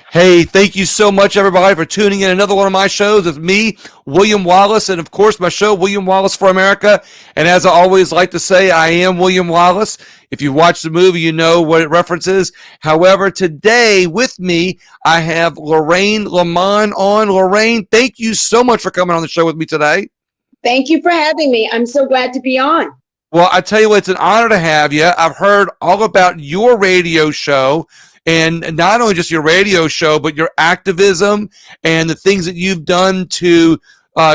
Hey, thank you so much, everybody, for tuning in. Another one of my shows with me, William Wallace, and of course, my show, William Wallace for America. And as I always like to say, I am William Wallace. If you watch the movie, you know what it references. However, today with me, I have Lorraine LeMon on. Lorraine, thank you so much for coming on the show with me today. Thank you for having me. I'm so glad to be on. Well, I tell you what, it's an honor to have you. I've heard all about your radio show, and not only just your radio show, but your activism and the things that you've done to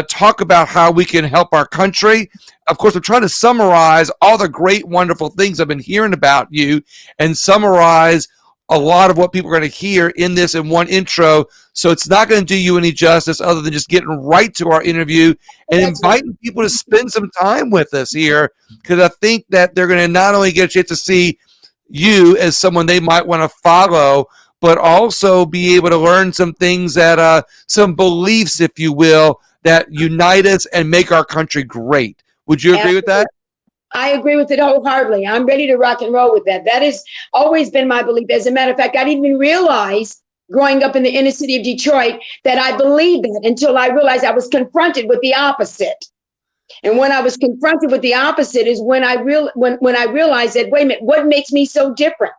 talk about how we can help our country. Of course, I'm trying to summarize all the great, wonderful things I've been hearing about you and summarize a lot of what people are going to hear in this in one intro. So it's not going to do you any justice other than just getting right to our interview and inviting people to spend some time with us here, because I think that they're going to not only get a chance to see you as someone they might want to follow, but also be able to learn some things that, some beliefs, if you will, that unite us and make our country great. Would you agree with that? I agree with it wholeheartedly. I'm ready to rock and roll with that. That has always been my belief. As a matter of fact, I didn't even realize growing up in the inner city of Detroit that I believed that until I realized I was confronted with the opposite. And when I was confronted with the opposite is when I realized that, wait a minute, what makes me so different?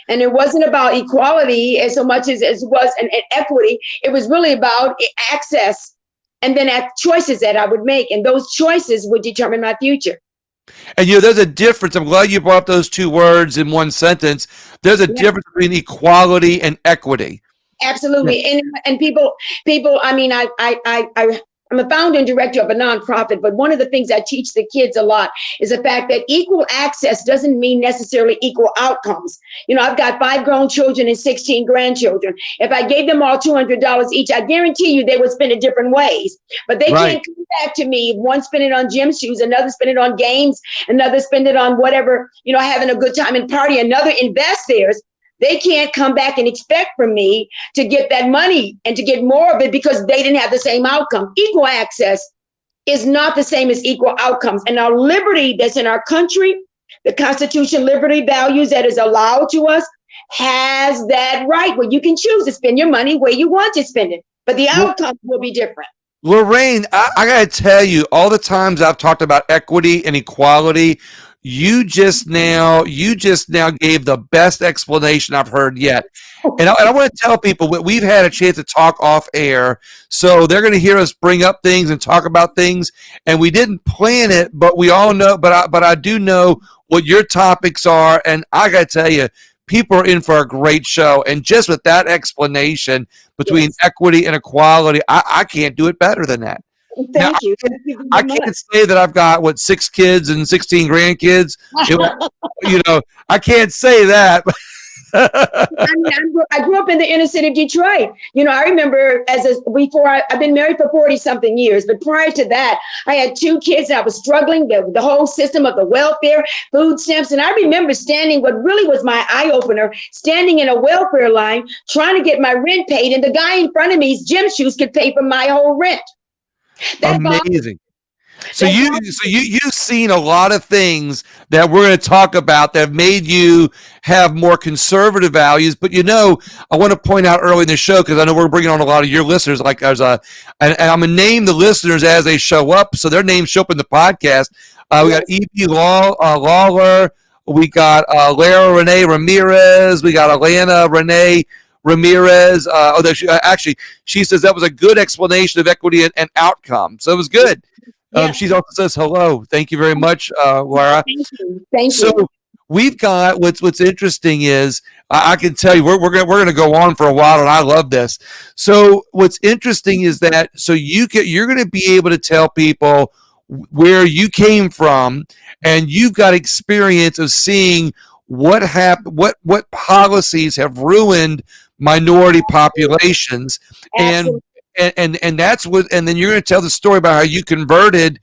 And it wasn't about equality as so much as it was an equity. It was really about access and then choices that I would make. And those choices would determine my future. And there's a difference. I'm glad you brought up those two words in one sentence. There's a difference between equality and equity. Absolutely. Yeah. And people, I mean, I'm a founder and director of a nonprofit, but one of the things I teach the kids a lot is the fact that equal access doesn't mean necessarily equal outcomes. You know, I've got 5 grown children and 16 grandchildren. If I gave them all $200 each, I guarantee you they would spend it different ways. But they can't come back to me. One spend it on gym shoes, another spend it on games, another spend it on whatever, having a good time and party, another invest theirs. They can't come back and expect from me to get that money and to get more of it because they didn't have the same outcome. Equal access is not the same as equal outcomes. And our liberty that's in our country, the Constitution, liberty, values that is allowed to us, has that right where you can choose to spend your money where you want to spend it. But the outcomes will be different. Lorraine, I got to tell you, all the times I've talked about equity and equality, you just now gave the best explanation I've heard yet. And I want to tell people we've had a chance to talk off air, so they're going to hear us bring up things and talk about things. And we didn't plan it, but we all know. But I do know what your topics are, and I got to tell you, people are in for a great show. And just with that explanation between equity and equality, I can't do it better than that. Thank you. I can't say that I've got 6 kids and 16 grandkids. I can't say that. I grew up in the inner city of Detroit. I remember I've been married for 40 something years, but prior to that, I had 2 kids. And I was struggling the whole system of the welfare, food stamps. And I remember standing, what really was my eye opener, standing in a welfare line, trying to get my rent paid. And the guy in front of me's gym shoes could pay for my whole rent. Amazing. So you've seen a lot of things that we're going to talk about that have made you have more conservative values. But I want to point out early in the show, because I know we're bringing on a lot of your listeners. Like and I'm going to name the listeners as they show up, so their names show up in the podcast. We got E.B. Lawler, we got Lara Renee Ramirez, we got Alana Renee Ramirez. She says that was a good explanation of equity and outcome. So it was good. She also says hello. Thank you very much, Laura. Thank you. So we've got what's interesting is I can tell you we're going to go on for a while, and I love this. So what's interesting is that you're going to be able to tell people where you came from, and you've got experience of seeing what happened, what policies have ruined minority populations. Absolutely. And that's what, and then you're going to tell the story about how you converted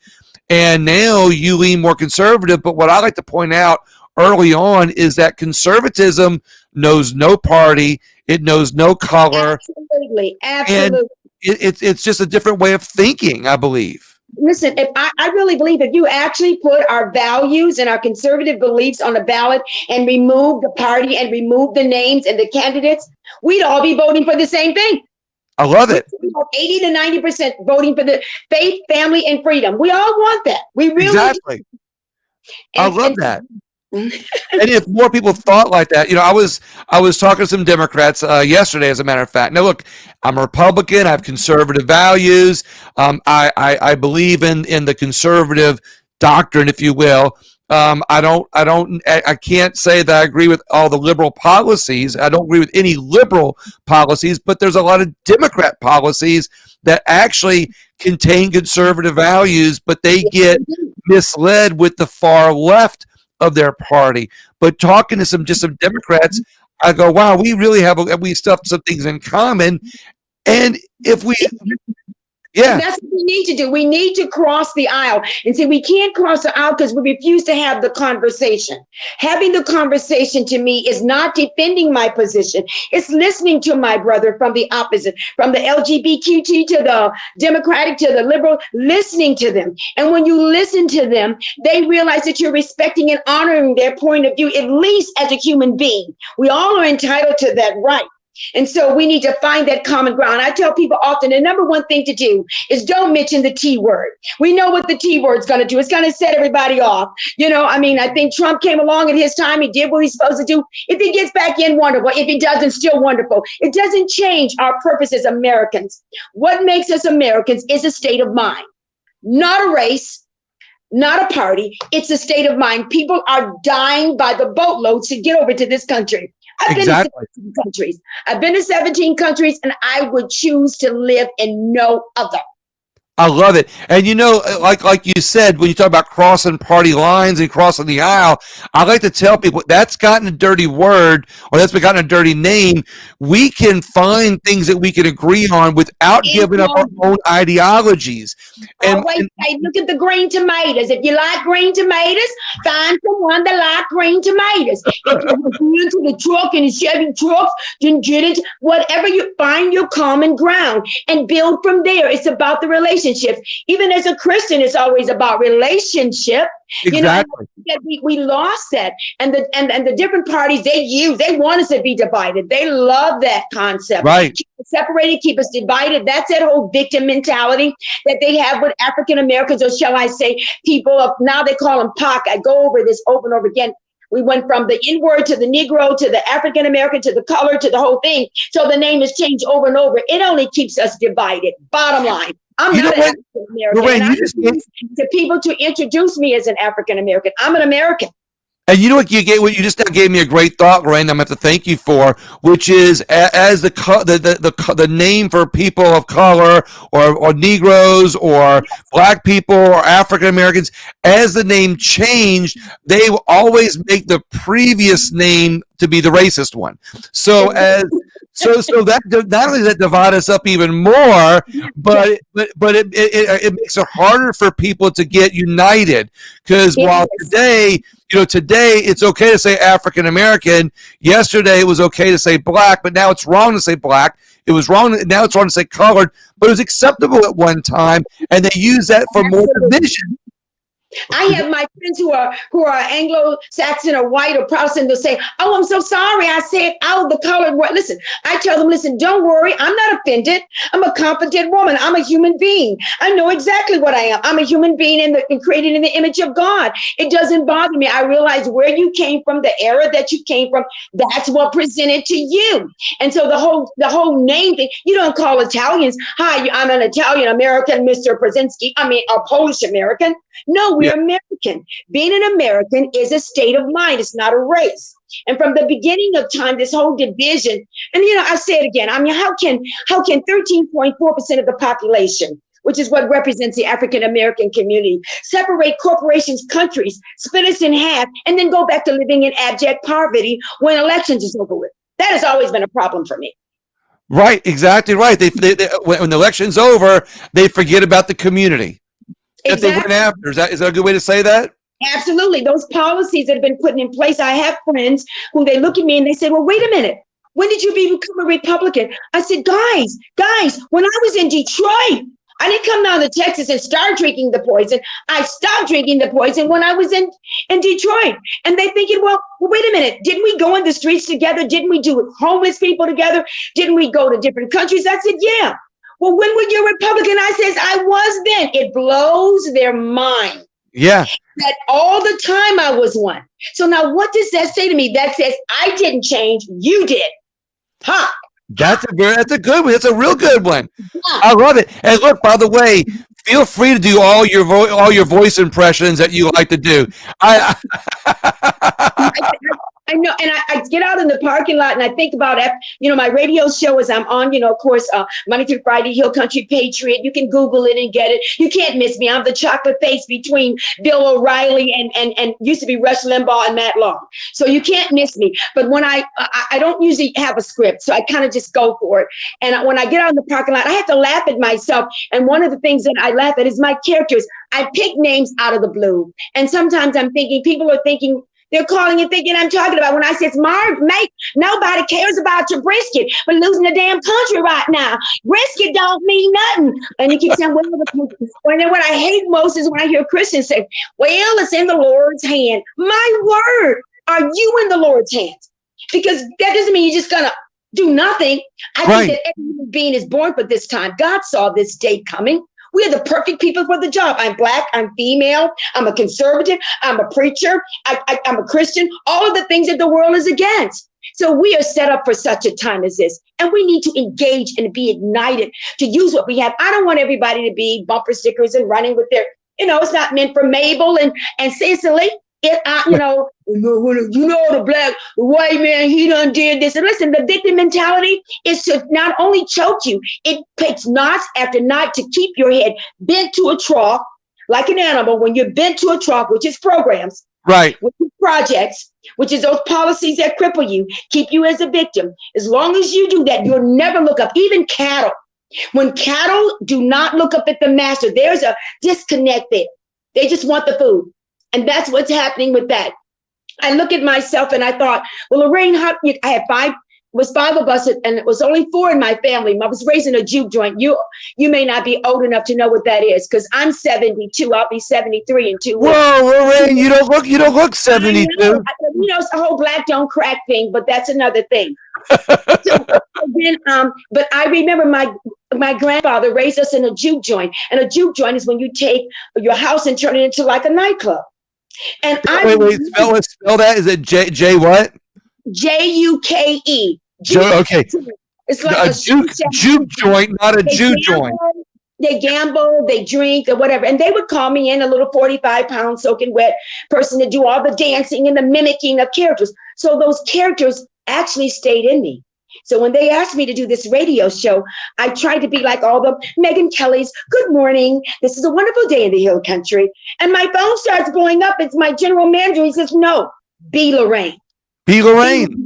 and now you lean more conservative. But what I like to point out early on is that conservatism knows no party, it knows no color. Absolutely. And it's just a different way of thinking, I believe. Listen, if I really believe if you actually put our values and our conservative beliefs on the ballot and remove the party and remove the names and the candidates, we'd all be voting for the same thing. I love it. 80 to 90% voting for the faith, family, and freedom. We all want that. We really Exactly. do. I love that. And if more people thought like that, I was talking to some Democrats yesterday, as a matter of fact. Now, look, I'm a Republican. I have conservative values. I believe in the conservative doctrine, if you will. I can't say that I agree with all the liberal policies. I don't agree with any liberal policies, but there's a lot of Democrat policies that actually contain conservative values, but they get misled with the far left of their party. But talking to some Democrats, I go, wow, we really we still have some things in common. And if we, that's what we need to do. We need to cross the aisle. And see, we can't cross the aisle because we refuse to have the conversation. Having the conversation to me is not defending my position. It's listening to my brother from the opposite, from the LGBTQ to the Democratic to the liberal, listening to them. And when you listen to them, they realize that you're respecting and honoring their point of view, at least as a human being. We all are entitled to that right. And so we need to find that common ground. I tell people often the number one thing to do is don't mention the T word. We know what the T word's going to do. It's going to set everybody off. I think Trump came along at his time. He did what he's supposed to do. If he gets back in, wonderful. If he doesn't, still wonderful. It doesn't change our purpose as Americans. What makes us Americans is a state of mind, not a race, not a party. It's a state of mind. People are dying by the boatloads to get over to this country. I've been to 17 countries. I've been to 17 countries, and I would choose to live in no other. I love it. And like you said, when you talk about crossing party lines and crossing the aisle, I like to tell people that's gotten a dirty word, or that's gotten a dirty name. We can find things that we can agree on without giving up our own ideologies. And look at the green tomatoes. If you like green tomatoes, find someone that like green tomatoes. If you're into the truck and the Chevy trucks, then get it. Whatever you find, your common ground and build from there. It's about the relationship. Even as a Christian, it's always about relationship. Exactly. We lost that, and the different parties they want us to be divided. They love that concept. Right. Keep us separated, keep us divided. That's that whole victim mentality that they have with African Americans, or shall I say, people of now they call them POC. I go over this over and over again. We went from the N-word to the Negro to the African American to the color to the whole thing. So the name has changed over and over. It only keeps us divided. Bottom line. I'm not an African American. Lorraine, I refuse to people to introduce me as an African American. I'm an American. And you know what you just now gave me a great thought, Lorraine. I'm going to have to thank you for, which is as the name for people of color or Negroes or Black people or African Americans. As the name changed, they will always make the previous name to be the racist one. So that not only does that divide us up even more, but it makes it harder for people to get united. Because while today it's okay to say African American, yesterday it was okay to say Black, but now it's wrong to say Black. It was wrong. Now it's wrong to say colored, but it was acceptable at one time, and they use that for more division. I have my friends who are Anglo-Saxon or white or Protestant. They'll say, "Oh, I'm so sorry. I said out the colored word." Listen, I tell them, "Listen, don't worry. I'm not offended. I'm a confident woman. I'm a human being. I know exactly what I am. I'm a human being and created in the image of God. It doesn't bother me. I realize where you came from, the era that you came from. That's what presented to you." And so the whole name thing. You don't call Italians, "Hi, I'm an Italian American, Mr. Brzezinski." I mean, a Polish American. No, we're American. Being an American is a state of mind. It's not a race. And from the beginning of time, this whole division, and I say it again, I mean, how can 13.4% of the population, which is what represents the African American community, separate corporations, countries, split us in half, and then go back to living in abject poverty when elections is over with? That has always been a problem for me. Right, exactly right. They when the election's over, they forget about the community. Exactly. That they went after. Is that a good way to say that? Absolutely. Those policies that have been put in place. I have friends who they look at me and they say, "Well, wait a minute. When did you become a Republican?" I said, guys, when I was in Detroit, I didn't come down to Texas and start drinking the poison. I stopped drinking the poison when I was in Detroit. And they thinking, well, wait a minute. Didn't we go in the streets together? Didn't we do it with homeless people together? Didn't we go to different countries? I said, yeah. Well, when were you Republican? I says, I was then. It blows their mind. Yeah. That all the time I was one. So now what does that say to me? That says, I didn't change. You did. Huh? That's a good one. That's a real good one. Yeah. I love it. And look, by the way, feel free to do all your voice impressions that you like to do. I know, and I get out in the parking lot and I think about it. My radio show is I'm on, of course, Monday through Friday, Hill Country Patriot. You can Google it and get it. You can't miss me. I'm the chocolate face between Bill O'Reilly and used to be Rush Limbaugh and Matt Long. So you can't miss me. But when I don't usually have a script, so I kind of just go for it. And when I get out in the parking lot, I have to laugh at myself. And one of the things that I laugh at is my characters. I pick names out of the blue. And sometimes I'm thinking, people are thinking, they're calling and thinking I'm talking about when I said, mate, nobody cares about your brisket. We're losing the damn country right now. Brisket don't mean nothing. And you keep saying, well, and then what I hate most is when I hear Christians say, well, it's in the Lord's hand. My word, are you in the Lord's hands? Because that doesn't mean you're just going to do nothing. I think that every human being is born for this time. God saw this day coming. We are the perfect people for the job. I'm Black, I'm female, I'm a conservative, I'm a preacher, I'm a Christian, all of the things that the world is against. So we are set up for such a time as this. And we need to engage and be ignited to use what we have. I don't want everybody to be bumper stickers and running with their, it's not meant for Mabel and Cicely. The white man, he done did this. And listen, the victim mentality is to not only choke you, it takes knots after knot to keep your head bent to a trough, like an animal. When you're bent to a trough, which is programs, right, which is projects, which is those policies that cripple you, keep you as a victim. As long as you do that, you'll never look up. Even cattle. When cattle do not look up at the master, there's a disconnect there. They just want the food. And that's what's happening with that. I look at myself and I thought, well, Lorraine, I had five of us, and it was only 4 in my family. I was raised in a juke joint. You may not be old enough to know what that is, because I'm 72. I'll be 73 in 2 weeks. Whoa, Lorraine, you don't look 72. It's a whole black don't crack thing, but that's another thing. But I remember my grandfather raised us in a juke joint, and a juke joint is when you take your house and turn it into like a nightclub. And wait, spell that. Is it J what? Juke. Okay. It's like a juke joint, not a Jew joint. They gamble, they drink, or whatever. And they would call me in, a little 45-pound soaking wet person, to do all the dancing and the mimicking of characters. So those characters actually stayed in me. So when they asked me to do this radio show, I tried to be like all the Megyn Kellys. Good morning. This is a wonderful day in the Hill Country. And my phone starts blowing up. It's my general manager. He says, no, be Lorraine. Be Lorraine.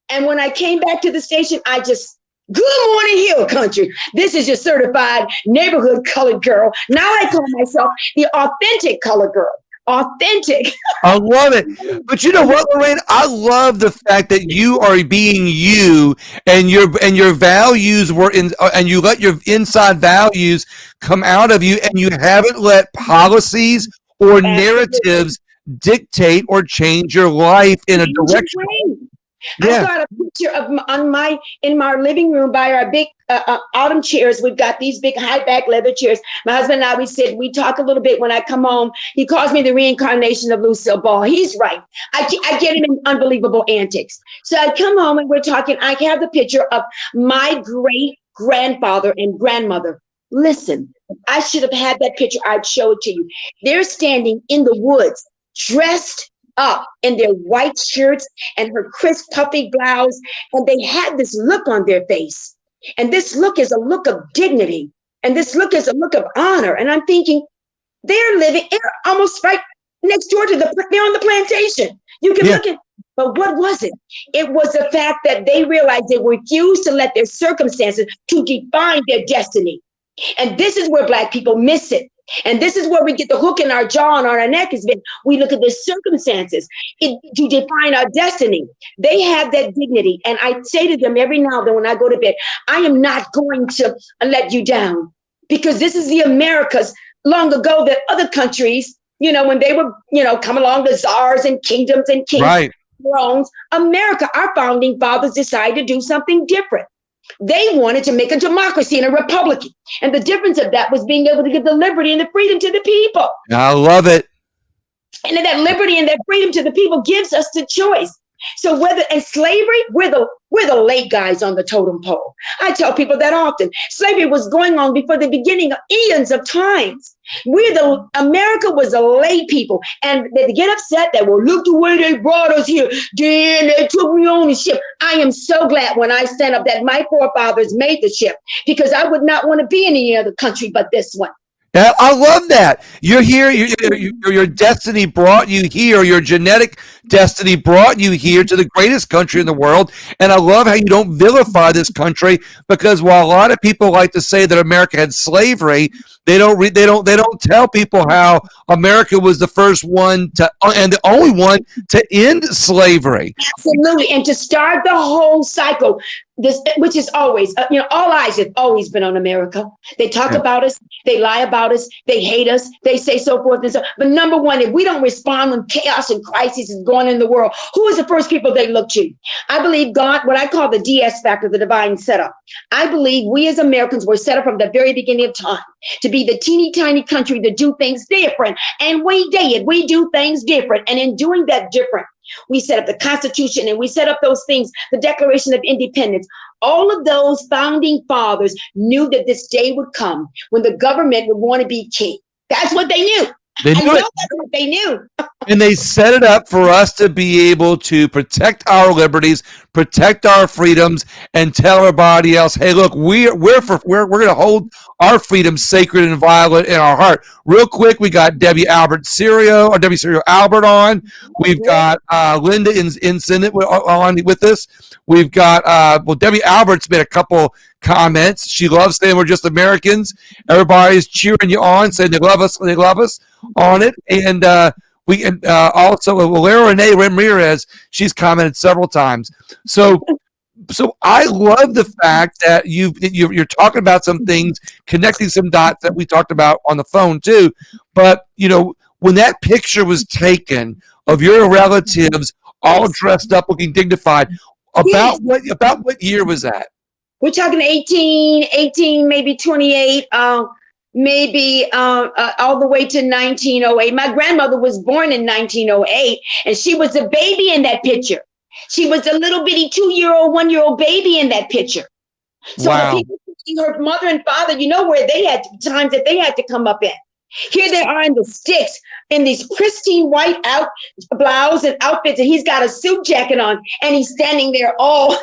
And when I came back to the station, I just, good morning, Hill Country. This is your certified neighborhood colored girl. Now I call myself the authentic colored girl. Authentic. I love it. But you know what, Lorraine? I love the fact that you are being you, and your values were in, and you let your inside values come out of you, and you haven't let policies or narratives dictate or change your life in a direction. Yeah. I got a picture of in my living room by our big autumn chairs. We've got these big high back leather chairs. My husband and I, we talk a little bit when I come home. He calls me the reincarnation of Lucille Ball. He's right. I get him in unbelievable antics. So I come home and we're talking. I have the picture of my great grandfather and grandmother. Listen, I should have had that picture. I'd show it to you. They're standing in the woods, dressed up in their white shirts and her crisp puffy blouse, and they had this look on their face, and this look is a look of dignity, and this look is a look of honor. And I'm thinking, they're almost right next door to they're on the plantation. You can look at, but what was it? It was the fact that they realized they refused to let their circumstances to define their destiny. And this is where Black people miss it. And this is where we get the hook in our jaw and on our neck, is that we look at the circumstances to define our destiny. They have that dignity. And I say to them every now and then when I go to bed, I am not going to let you down. because this is the Americas long ago that other countries, when they were, come along, the czars and kingdoms and kings, Right. thrones, America, our founding fathers decided to do something different. They wanted to make a democracy and a republic. And the difference of that was being able to give the liberty and the freedom to the people. I love it. And then that liberty and that freedom to the people gives us the choice. So whether in slavery, we're the late guys on the totem pole. I tell people that often. Slavery was going on before the beginning of eons of times. America was the late people, and they get upset that, well, look the way they brought us here. Then they took me on the ship. I am so glad when I stand up that my forefathers made the ship, because I would not want to be in any other country but this one. Yeah, I love that. You're here. Your destiny brought you here. Your genetic destiny brought you here to the greatest country in the world. And I love how you don't vilify this country, because while a lot of people like to say that America had slavery, they don't tell people how America was the first one to and the only one to end slavery. Absolutely, and to start the whole cycle. This, which is always, all eyes have always been on America. They talk about us, they lie about us, they hate us, they say so forth and so. But number one, if we don't respond when chaos and crisis is going in the world, who is the first people they look to? I believe God, what I call the DS factor, the divine setup. I believe we as Americans were set up from the very beginning of time to be the teeny tiny country to do things different. And we did. We do things different. And in doing that different, we set up the Constitution, and we set up those things, the Declaration of Independence. All of those founding fathers knew that this day would come when the government would want to be king. That's what they knew. They knew it. That's what they knew. And they set it up for us to be able to protect our liberties, protect our freedoms, and tell everybody else, hey, look, we're going to hold our freedom sacred and violent in our heart. Real quick, we got Debbie Serial Albert on. We've got Linda in Senate on with us. We've got Debbie Albert's made a couple comments. She loves saying we're just Americans. Everybody's cheering you on, saying they love us on it. And we also Lorraine Ramirez, she's commented several times. So I love the fact that you're talking about some things, connecting some dots that we talked about on the phone too. But when that picture was taken of your relatives all dressed up, looking dignified, about what year was that? We're talking 18, maybe 28. Maybe all the way to 1908. My grandmother was born in 1908, and she was a baby in that picture. She was a little bitty 2-year-old, 1-year-old baby in that picture. So wow. People see her mother and father, where they had times that they had to come up in. Here they are in the sticks, in these pristine white blouse and outfits, and he's got a suit jacket on, and he's standing there all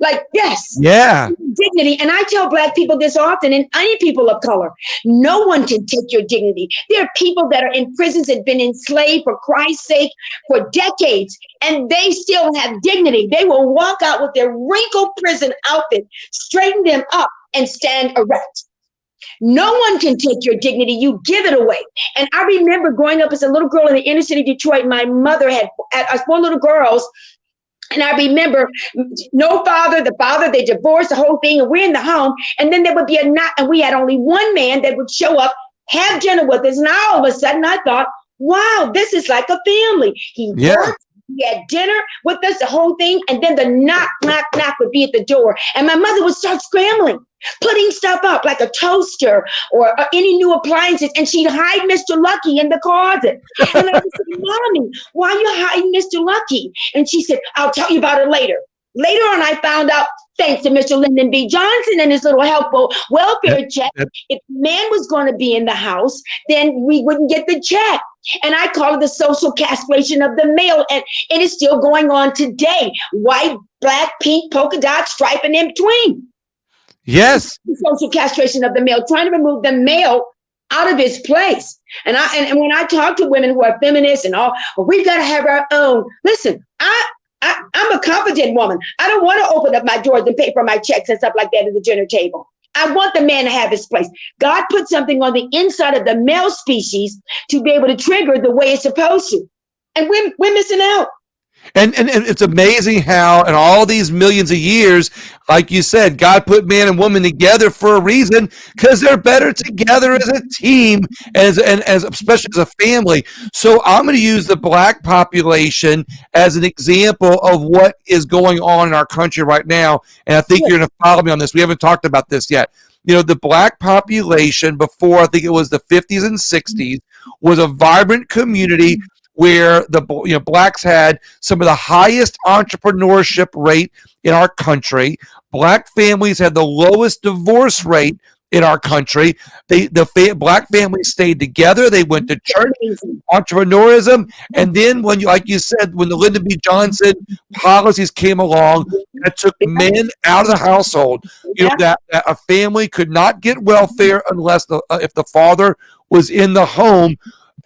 like, yes, yeah, dignity. And I tell Black people this often, and any people of color, no one can take your dignity. There are people that are in prisons and been enslaved for Christ's sake for decades, and they still have dignity. They will walk out with their wrinkled prison outfit, straighten them up, and stand erect. No one can take your dignity. You give it away. And I remember growing up as a little girl in the inner city of Detroit. My mother had 4 little girls. And I remember no father, they divorced, the whole thing. And we're in the home. And then there would be a night, and we had only one man that would show up, have dinner with us. And all of a sudden I thought, wow, this is like a family. He worked. He had dinner with us, the whole thing, and then the knock would be at the door. And my mother would start scrambling, putting stuff up like a toaster or any new appliances, and she'd hide Mr. Lucky in the closet. And I would say, Mommy, why are you hiding Mr. Lucky? And she said, I'll tell you about it later. Later on, I found out, thanks to Mr. Lyndon B. Johnson and his little helpful welfare check, if the man was going to be in the house, then we wouldn't get the check. And I call it the social castration of the male. And it is still going on today. White, black, pink, polka dot, stripe, and in between. Yes. The social castration of the male, trying to remove the male out of his place. And when I talk to women who are feminists and all, we've got to have our own. Listen, I'm a confident woman. I don't want to open up my drawers and pay for my checks and stuff like that at the dinner table. I want the man to have his place. God put something on the inside of the male species to be able to trigger the way it's supposed to. And we're missing out. And it's amazing how in all these millions of years, like you said, God put man and woman together for a reason, because they're better together as a team, as especially as a family. So I'm going to use the black population as an example of what is going on in our country right now. And I think you're going to follow me on this. We haven't talked about this yet. You know, the black population before, I think it was the 50s and 60s, was a vibrant community where the blacks had some of the highest entrepreneurship rate in our country. Black families had the lowest divorce rate in our country. Black families stayed together. They went to church, entrepreneurism, and then when like you said, when the Lyndon B. Johnson policies came along, that took men out of the household. You know that a family could not get welfare unless if the father was in the home.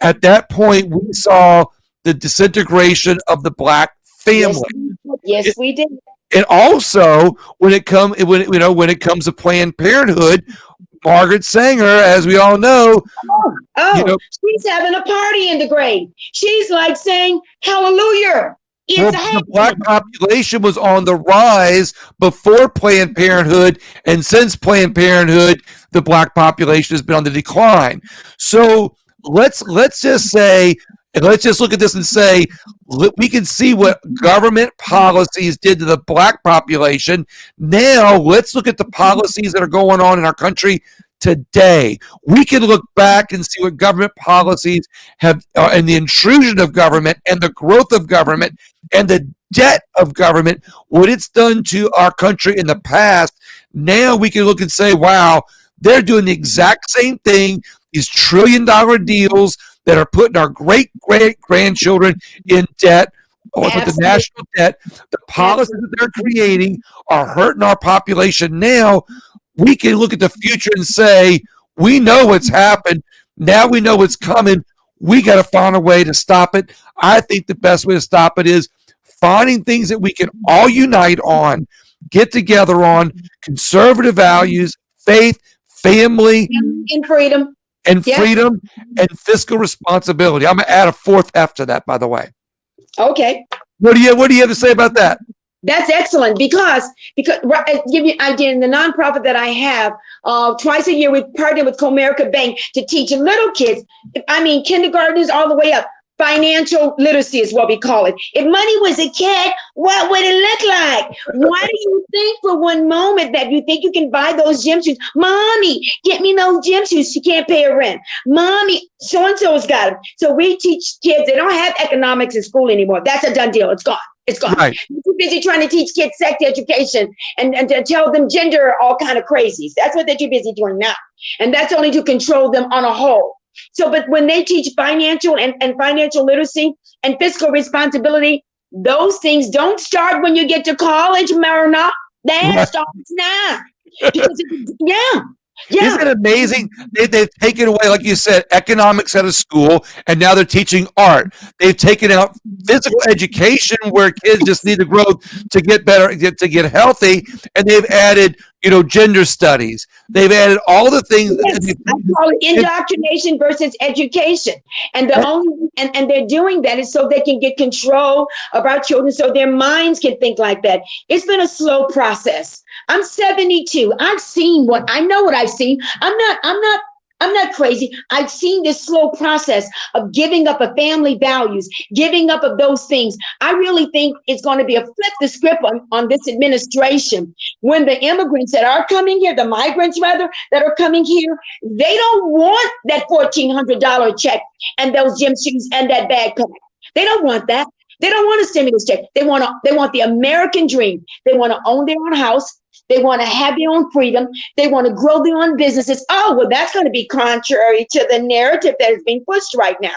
At that point, we saw the disintegration of the black family. Yes, we did. And also, when it comes to Planned Parenthood, Margaret Sanger, as we all know, she's having a party in the grave. She's like saying, "Hallelujah." The black population was on the rise before Planned Parenthood, and since Planned Parenthood, the black population has been on the decline. So let's just say, and let's just look at this and say, we can see what government policies did to the black population. Now let's look at the policies that are going on in our country today. We can look back and see what government policies have, and the intrusion of government and the growth of government and the debt of government, what it's done to our country in the past. Now we can look and say, wow, they're doing the exact same thing. These $trillion deals that are putting our great-great-grandchildren in debt, with the national debt. The policies that they're creating are hurting our population now. We can look at the future and say, we know what's happened. Now we know what's coming. We got to find a way to stop it. I think the best way to stop it is finding things that we can all unite on, get together on, conservative values, faith, family, and freedom. Freedom and fiscal responsibility. I'm going to add a fourth F to that, by the way. Okay. What do you have to say about that? That's excellent because I'll give you an idea. In the nonprofit that I have, twice a year we partner with Comerica Bank to teach little kids. I mean, kindergartners all the way up. Financial literacy is what we call it. If money was a cat, what would it look like? Why do you think for one moment that you think you can buy those gym shoes? Mommy, get me those gym shoes. She can't pay her rent. Mommy, so-and-so's got them. So we teach kids. They don't have economics in school anymore. That's a done deal. It's gone. It's gone. Right. You're too busy trying to teach kids sex education and to tell them gender, all kind of crazies. That's what they're too busy doing now. And that's only to control them on a whole. So, but when they teach financial and financial literacy and fiscal responsibility, those things don't start when you get to college, Marina. That starts now. Because Isn't it amazing? They've taken away, like you said, economics out of school, and now they're teaching art. They've taken out physical education where kids just need to grow to get better, to get healthy, and they've added, gender studies. They've added all the things. Yes, I call it indoctrination versus education, and and they're doing that is so they can get control of our children, so their minds can think like that. It's been a slow process. I'm 72. I know what I've seen. I'm not crazy. I've seen this slow process of giving up of family values, giving up of those things. I really think it's going to be a flip the script on this administration. When the immigrants that are coming here, the migrants rather, that are coming here, they don't want that $1,400 check and those gym shoes and that backpack. They don't want that. They don't want a stimulus check. They want the American dream. They want to own their own house. They want to have their own freedom. They want to grow their own businesses. Oh, well, that's going to be contrary to the narrative that is being pushed right now.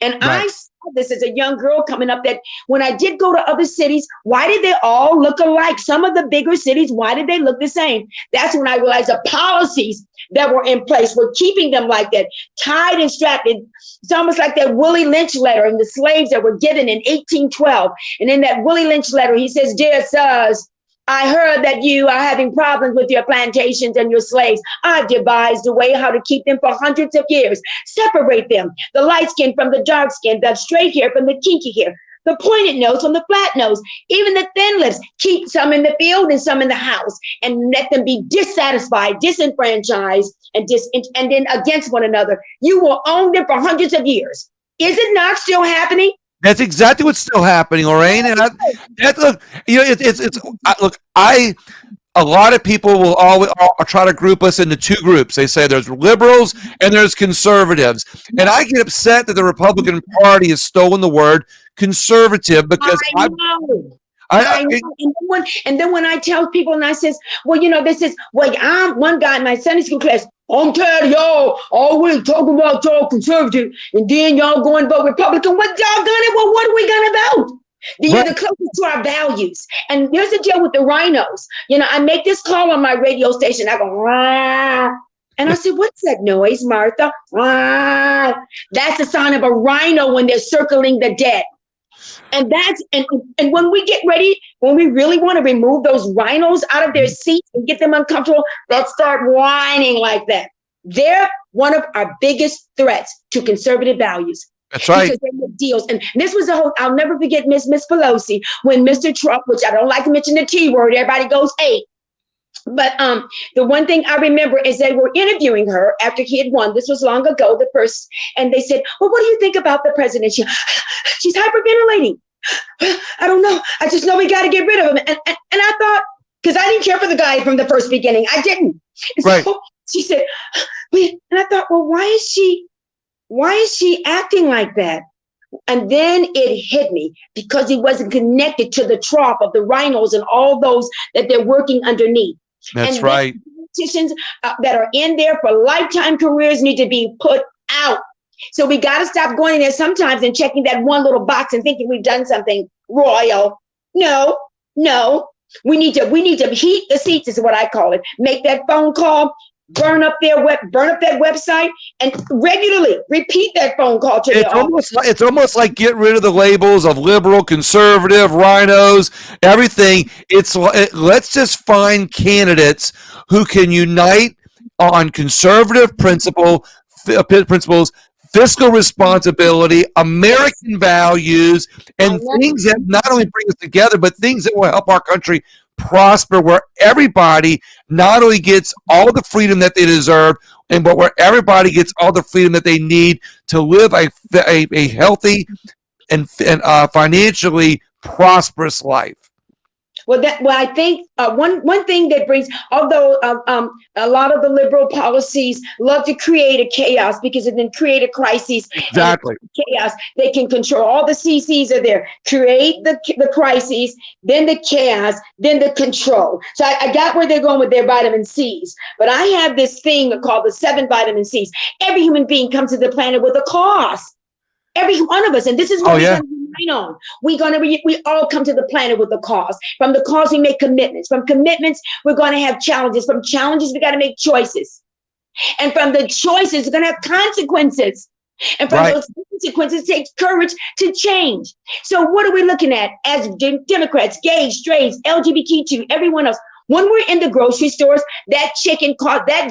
And I saw this as a young girl coming up, that when I did go to other cities, why did they all look alike? Some of the bigger cities, why did they look the same? That's when I realized the policies that were in place were keeping them like that, tied and strapped. It's almost like that Willie Lynch letter and the slaves that were given in 1812. And in that Willie Lynch letter, he says, "Dear sirs, I heard that you are having problems with your plantations and your slaves. I've devised a way how to keep them for hundreds of years. Separate them, the light skin from the dark skin, the straight hair from the kinky hair. the pointed nose from the flat nose, even the thin lips. Keep some in the field and some in the house, and let them be dissatisfied, disenfranchised, and then against one another. You will own them for hundreds of years. Is it not still happening? That's exactly what's still happening, Lorraine. And look, look, a lot of people will always try to group us into two groups. They say there's liberals and there's conservatives. And I get upset that the Republican Party has stolen the word conservative because I know. And then when I tell people and I says, well, I'm one guy in my Sunday school class. I'm tired of y'all always talking about y'all conservative, and then y'all going vote Republican. What y'all gonna? Well, what are we gonna vote? You're the closest to our values. And there's a deal with the Rhinos. I make this call on my radio station. I go, rah. And I said, what's that noise, Martha? Rah. That's the sound of a rhino when they're circling the dead. And and when we get ready, when we really want to remove those rhinos out of their seats and get them uncomfortable, let's start whining like that. They're one of our biggest threats to conservative values. That's right. Because they make deals. And this was I'll never forget Miss Pelosi when Mr. Trump, which I don't like to mention the T word, everybody goes, hey. But the one thing I remember is they were interviewing her after he had won. This was long ago, and they said, well, what do you think about the president? She's hyperventilating. I don't know. I just know we got to get rid of him. And I thought, because I didn't care for the guy from the first beginning. I didn't. And right. So she said, and I thought, well, why is she acting like that? And then it hit me because he wasn't connected to the trough of the rhinos and all those that they're working underneath. That's right. Politicians that are in there for lifetime careers need to be put out. So we got to stop going in there sometimes and checking that one little box and thinking we've done something royal. No. We need to heat the seats is what I call it. Make that phone call. Burn up that website, and regularly repeat that phone call to their office. It's almost like get rid of the labels of liberal, conservative, rhinos, everything. Let's just find candidates who can unite on conservative principles, fiscal responsibility, American values, and things that not only bring us together, but things that will help our country prosper, where everybody not only gets all the freedom that they deserve, but where everybody gets all the freedom that they need to live a healthy and financially prosperous life. Well, I think one thing that brings, although a lot of the liberal policies love to create a chaos because it then create a crisis. Exactly. Chaos. They can control all the CCs are there. Create the crises, then the chaos, then the control. So I got where they're going with their vitamin C's. But I have this thing called the 7 vitamin C's. Every human being comes to the planet with a cause. Every one of us, and this is what we're going to rely on. We all come to the planet with a cause. From the cause, we make commitments. From commitments, we're going to have challenges. From challenges, we got to make choices. And from the choices, we're going to have consequences. And from those consequences, it takes courage to change. So what are we looking at as Democrats, gays, strays, LGBTQ, everyone else? When we're in the grocery stores, that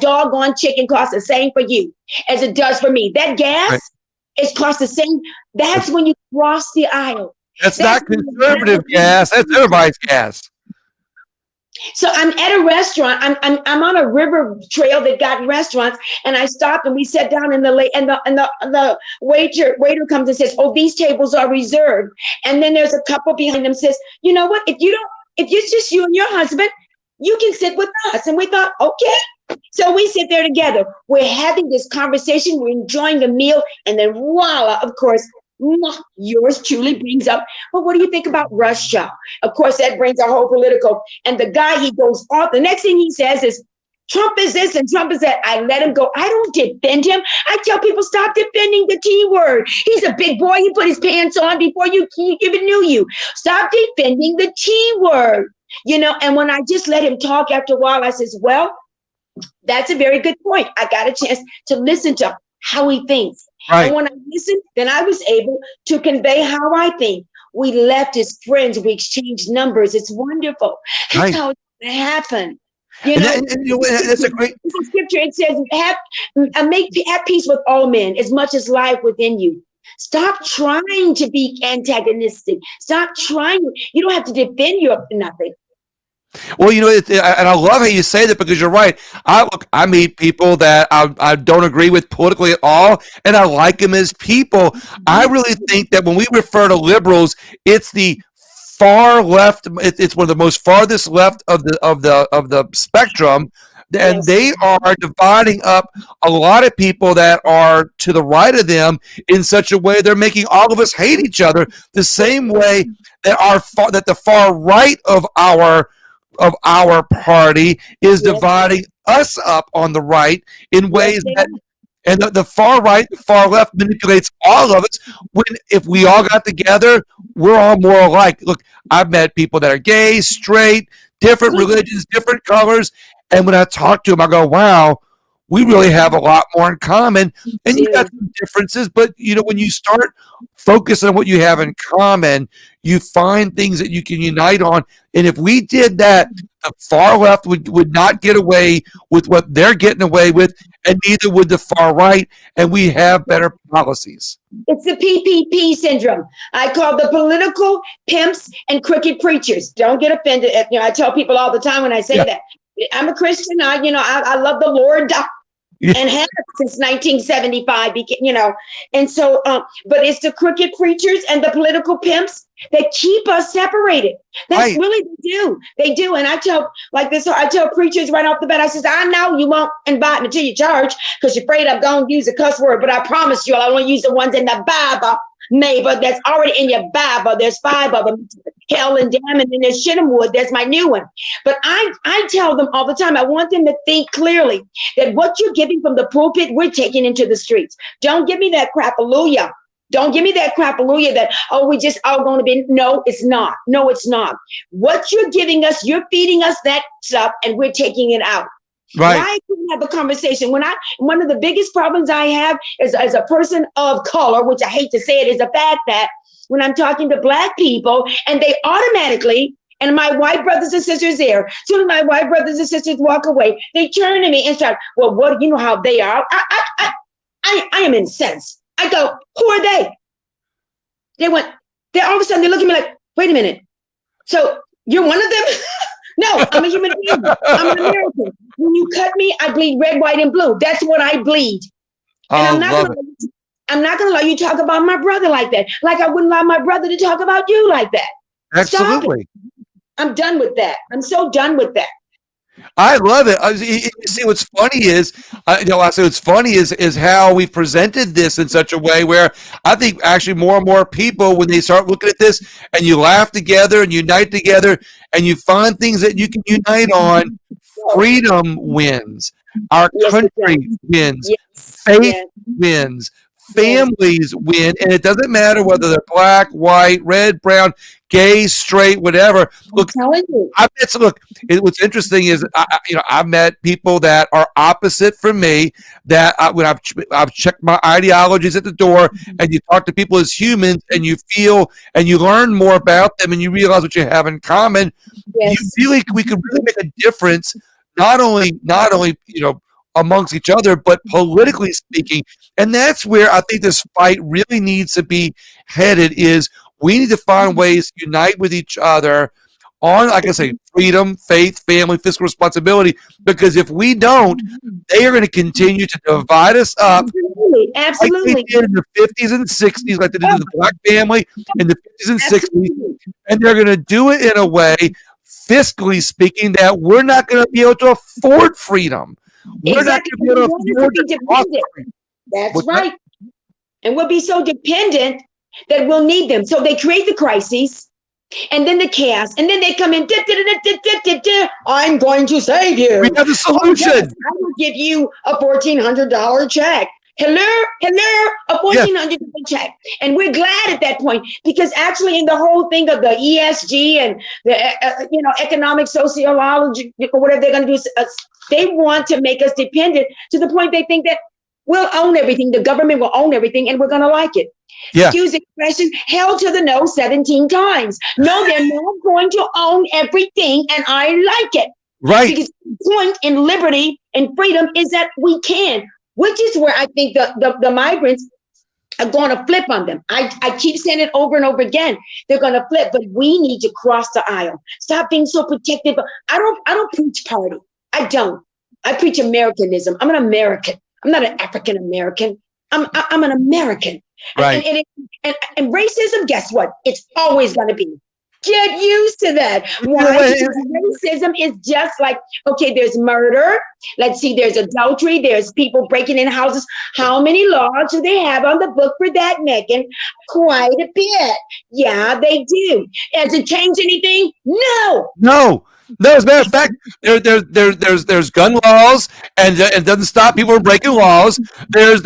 doggone chicken costs the same for you as it does for me. That gas. It's cost the same. That's when you cross the aisle. That's not conservative gas. That's everybody's gas. So I'm at a restaurant. I'm on a river trail that got restaurants, and I stopped and we sat down and the waiter comes and says, "Oh, these tables are reserved." And then there's a couple behind them says, "You know what? If it's just you and your husband, you can sit with us." And we thought, okay. So we sit there together. We're having this conversation. We're enjoying the meal. And then voila, of course, yours truly brings up, well, what do you think about Russia? Of course, that brings our whole political. And the guy, he goes off. The next thing he says is, Trump is this and Trump is that. I let him go. I don't defend him. I tell people, stop defending the T word. He's a big boy. He put his pants on before he even knew you. Stop defending the T word. And when I just let him talk after a while, I says, well, that's a very good point. I got a chance to listen to how he thinks. Right. And when I listened, then I was able to convey how I think. We left as friends. We exchanged numbers. It's wonderful. That's how it's going to happen. That's a great scripture. It says, have peace with all men as much as life within you. Stop trying to be antagonistic. Stop trying. You don't have to defend your nothing. Well, and I love how you say that because you're right. I meet people that I don't agree with politically at all, and I like them as people. I really think that when we refer to liberals, it's the far left. It's one of the most farthest left of the spectrum, and Yes. they are dividing up a lot of people that are to the right of them in such a way they're making all of us hate each other the same way that the far right of our party is Yes. dividing us up on the right in Yes, ways they that, are. and the far right, the far left manipulates all of us. When if we all got together, we're all more alike. Look, I've met people that are gay, straight, different religions, different colors, and when I talk to them, I go, "Wow, we really have a lot more in common." And you got Dude. some differences, but when you start focusing on what you have in common, you find things that you can unite on. And if we did that, the far left would not get away with what they're getting away with, and neither would the far right, and we have better policies. It's the PPP syndrome. I call the political pimps and crooked preachers. Don't get offended. I tell people all the time when I say Yeah. that. I'm a Christian. I love the Lord. Yeah. And have since 1975, and so, but it's the crooked preachers and the political pimps that keep us separated. That's Right. really they do. And I tell preachers right off the bat, I says, I know you won't invite me to your church because you're afraid I'm going to use a cuss word, but I promise you, I won't use the ones in the Bible, neighbor, that's already in your Bible. There's 5 of them, hell and damn, and then there's Shittimwood. That's my new one. But I tell them all the time, I want them to think clearly that what you're giving from the pulpit, we're taking into the streets. Don't give me that crapalooza. Don't give me that crapalooza that, we just all going to be. No, it's not. No, it's not. What you're giving us, you're feeding us that stuff, and we're taking it out. Right. Why couldn't have a conversation? One of the biggest problems I have is as a person of color, which I hate to say it, is the fact that when I'm talking to Black people and they automatically, and my white brothers and sisters there, soon as my white brothers and sisters walk away, they turn to me and start, well, what do you know how they are? I am incensed. I go, who are they? They all of a sudden they look at me like, wait a minute. So you're one of them? No, I'm a human being. I'm an American. When you cut me, I bleed red, white, and blue. That's what I bleed. And I'm not gonna let you talk about my brother like that. Like I wouldn't allow my brother to talk about you like that. Absolutely. I'm done with that. I'm so done with that. I love it. You see, what's funny is, what's funny is how we presented this in such a way where I think actually more and more people, when they start looking at this and you laugh together and unite together and you find things that you can unite on, freedom wins, our country wins, faith wins, families win, and it doesn't matter whether they're black, white, red, brown, gay, straight, whatever. Look, what's interesting is I've met people that are opposite from me. That when I've checked my ideologies at the door, and you talk to people as humans, and you feel and you learn more about them, and you realize what you have in common. We could really make a difference. Not only amongst each other, but politically speaking. And that's where I think this fight really needs to be headed is we need to find ways to unite with each other on, like I say, freedom, faith, family, fiscal responsibility, because if we don't, they are going to continue to divide us up. Absolutely. Like they did in the 50s and 60s, like they did in the Black family in the 50s and 60s. And they're going to do it in a way, fiscally speaking, that we're not going to be able to afford freedom. We're not going to be able to afford dependent. That's right. And we'll be so dependent that we'll need them. So they create the crises and then the chaos, and then they come in. I'm going to save you. We have the solution. Oh, yes, I will give you a $1,400 check. Hello, a $1,400 check. And we're glad at that point because actually in the whole thing of the ESG and the economic sociology or whatever they're going to do, they want to make us dependent to the point they think that we'll own everything. The government will own everything and we're going to like it. Yeah. Excuse the expression, hell to the no 17 times. No, they're not going to own everything and I like it. Right. Because the point in liberty and freedom is that we can, which is where I think the migrants, are going to flip on them. I keep saying it over and over again. They're going to flip, but we need to cross the aisle. Stop being so protective. I don't preach party. I don't. I preach Americanism. I'm an American. I'm not an African American. I'm an American. Right. And racism, guess what? It's always going to be. Get used to that. Why? Because racism is just like, okay, there's murder. Let's see, there's adultery. There's people breaking in houses. How many laws do they have on the book for that, Megan? Quite a bit. Yeah, they do. Has it changed anything? No. No. As a matter of fact, there's gun laws, and it doesn't stop people from breaking laws. There's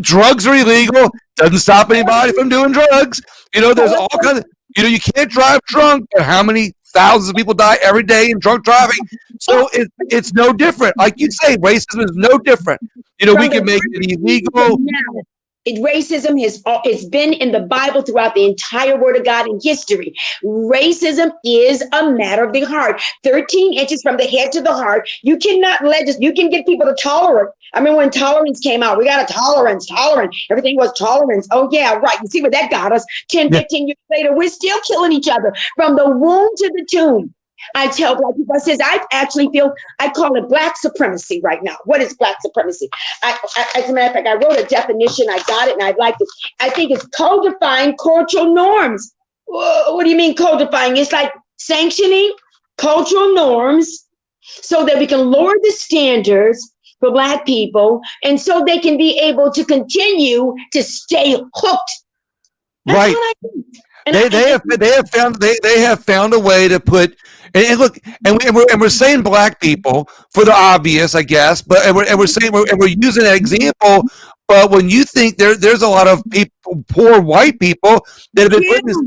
drugs are illegal. Doesn't stop anybody from doing drugs. There's all kinds of. You can't drive drunk. How many thousands of people die every day in drunk driving? So it's no different. Like you say, racism is no different. We can make it illegal. Racism it's been in the Bible throughout the entire Word of God in history. Racism is a matter of the heart. 13 inches from the head to the heart. You cannot you can get people to tolerate. I mean, when tolerance came out, we got a tolerance. Everything was tolerance. Oh, yeah, right. You see what that got us? 10, 15 years later, we're still killing each other from the womb to the tomb. I tell Black people, I call it Black supremacy right now. What is Black supremacy? As a matter of fact, I wrote a definition. I got it, and I'd like to. I think it's codifying cultural norms. What do you mean codifying? It's like sanctioning cultural norms so that we can lower the standards for Black people, and so they can be able to continue to stay hooked. That's right. What I think. They have found a way to put and look, and we're saying Black people for the obvious, I guess, but and we're saying we're using that example. But when you think there's a lot of people, poor white people that have been put in this,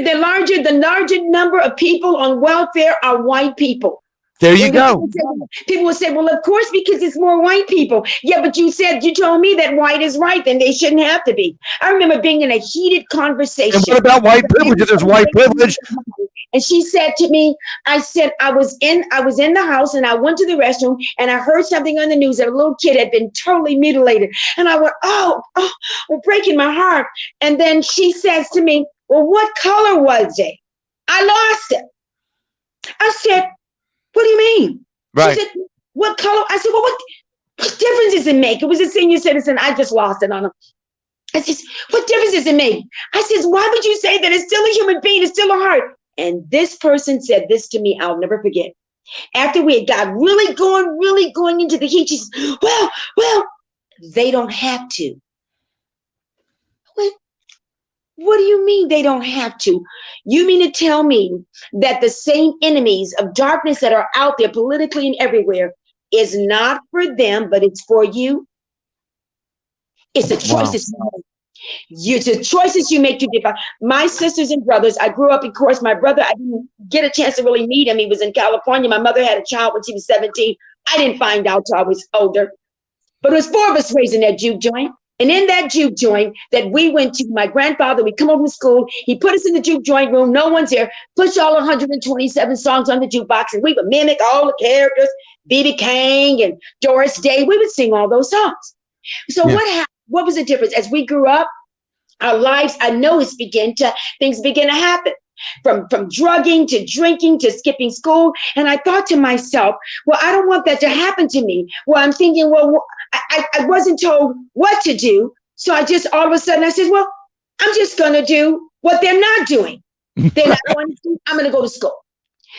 they're larger. The larger number of people on welfare are white people. There you go. People will say, well, of course, because it's more white people. Yeah, but you told me that white is right, then they shouldn't have to be. I remember being in a heated conversation. And what about white privilege? If there's white privilege. And she said to me, I was in the house and I went to the restroom and I heard something on the news that a little kid had been totally mutilated. And I went, oh, breaking my heart. And then she says to me, well, what color was it? I lost it. I said, what do you mean? Right. She said, what color? I said, well, what difference does it make? It was a senior citizen. I just lost it on him. I said, what difference does it make? I said, why would you say that? It's still a human being. It's still a heart. And this person said this to me. I'll never forget. After we had got really going into the heat, she said, well, they don't have to. What do you mean they don't have to? You mean to tell me that the same enemies of darkness that are out there politically and everywhere is not for them, but it's for you? It's the choices you make. It's the choices you make to define. My sisters and brothers, I grew up, of course, my brother, I didn't get a chance to really meet him. He was in California. My mother had a child when she was 17. I didn't find out till I was older. But it was 4 of us raised in that juke joint. And in that juke joint that we went to, my grandfather, we come home from school, he put us in the juke joint room, no one's there, push all 127 songs on the jukebox, and we would mimic all the characters, B.B. King and Doris Day. We would sing all those songs. So what happened? What was the difference? As we grew up, our lives, I know things begin to happen. From drugging to drinking to skipping school. And I thought to myself, well, I don't want that to happen to me. Well, I'm thinking, well, I wasn't told what to do. So I just, all of a sudden I said, well, I'm just going to do what they're not doing. They're not going to do, I'm going to go to school.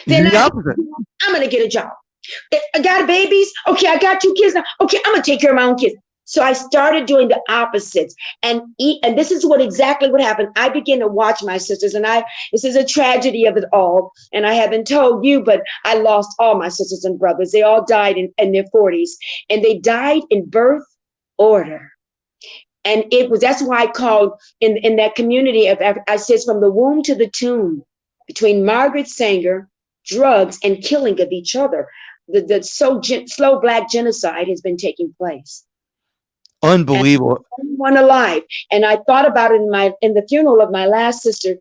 They're not I'm going to get a job. I got babies. Okay, I got 2 kids now. Okay, I'm going to take care of my own kids. So I started doing the opposites, and this is exactly what happened. I began to watch my sisters, and this is a tragedy of it all. And I haven't told you, but I lost all my sisters and brothers. They all died in their 40s, and they died in birth order. And that's why I called in that community I said from the womb to the tomb, between Margaret Sanger, drugs, and killing of each other. The slow Black genocide has been taking place. Unbelievable. One alive. And I thought about it in the funeral of my last sister.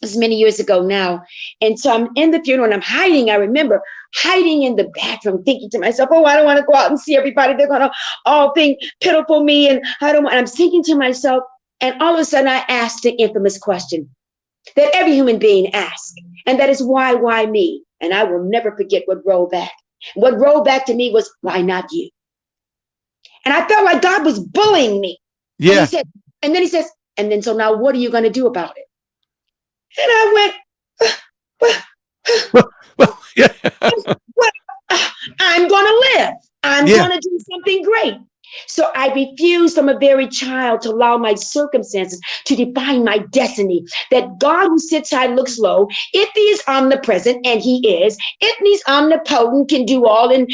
was many years ago now. And so I'm in the funeral and I'm hiding. I remember hiding in the bathroom, thinking to myself, oh, I don't want to go out and see everybody. They're going to all think pitiful me. And and I'm thinking to myself, and all of a sudden I asked the infamous question that every human being asks. And that is why me? And I will never forget what rolled back. What rolled back to me was, why not you? And I felt like God was bullying me. Yeah. And then he says, and then so now what are you going to do about it? And I went, Well, yeah. well, I'm going to live. I'm Yeah. going to do something great. So I refused from a very child to allow my circumstances to define my destiny. That God who sits high looks low. If he is omnipresent, and he is, if he's omnipotent, can do all, and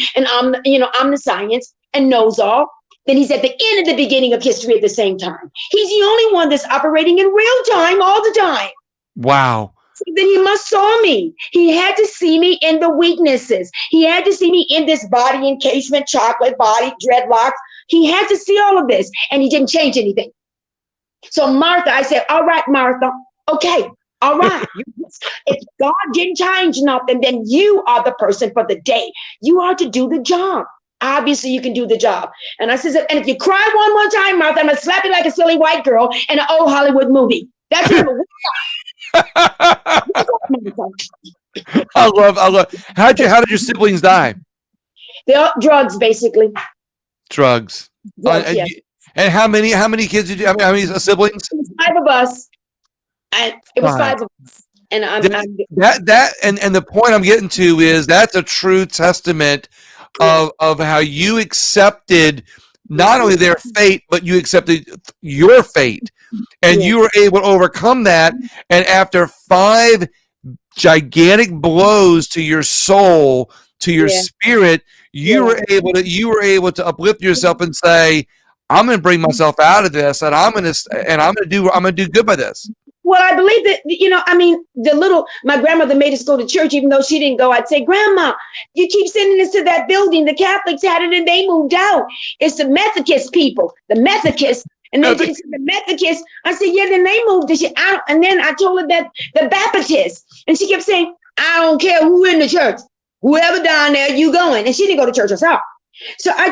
omniscience and knows all, then he's at the end and the beginning of history at the same time. He's the only one that's operating in real time all the time. Wow. So then he must saw me. He had to see me in the weaknesses. He had to see me in this body encasement, chocolate body, dreadlocks. He had to see all of this, and he didn't change anything. So Martha, I said, all right, Martha, okay, all right. If God didn't change nothing, then you are the person for the day. You are to do the job. Obviously, you can do the job. And I said, and if you cry one more time, Martha, I'm going to slap you like a silly white girl in an old Hollywood movie. That's it. I love. How did your siblings die? They're drugs, basically. Drugs. Drugs, yes. And how many kids did you? How many siblings? It was 5 of us. It was 5 of us. And and the point I'm getting to is that's a true testament of how you accepted not only their fate, but you accepted your fate, and you were able to overcome that. And after 5 gigantic blows to your soul, to your spirit, you were able to uplift yourself and say, I'm going to bring myself out of this, and I'm going to do good by this. Well, I believe that, my grandmother made us go to church, even though she didn't go. I'd say, Grandma, you keep sending us to that building. The Catholics had it and they moved out. It's the Methodist people, the Methodists. And then she said, the Methodists. I said, yeah, then they moved. And then I told her that the Baptists. And she kept saying, I don't care who in the church. Whoever down there, you going. And she didn't go to church herself. So I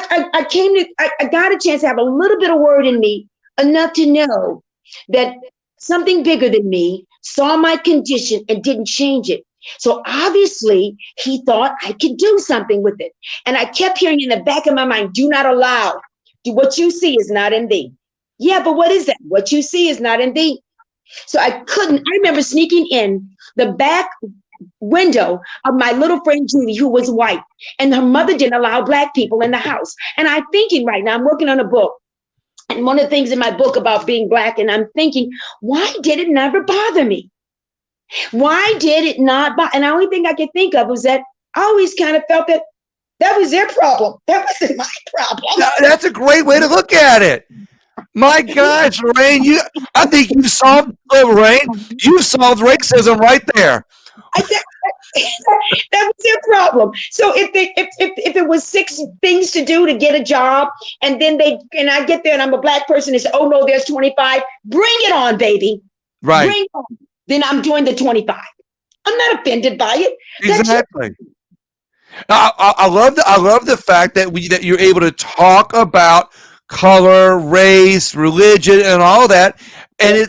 got a chance to have a little bit of word in me, enough to know that something bigger than me saw my condition and didn't change it. So obviously he thought I could do something with it. And I kept hearing in the back of my mind, do not allow. What you see is not in thee. Yeah, but what is that? What you see is not in thee. So I remember sneaking in the back window of my little friend Judy, who was white, and her mother didn't allow Black people in the house. And I'm thinking right now, I'm working on a book. And one of the things in my book about being Black, and I'm thinking, why did it never bother me? Why did it not bother? And the only thing I could think of was that I always kind of felt that was their problem. That wasn't my problem. That's a great way to look at it. My gosh, Lorraine, I think you've solved racism right there. That was their problem. So if it was 6 things to do to get a job, and then I get there and I'm a Black person and say, oh no, there's 25. Bring it on, baby. Right. Bring it on. Then I'm doing the 25. I'm not offended by it. Exactly. I love the fact that you're able to talk about color, race, religion, and all that. And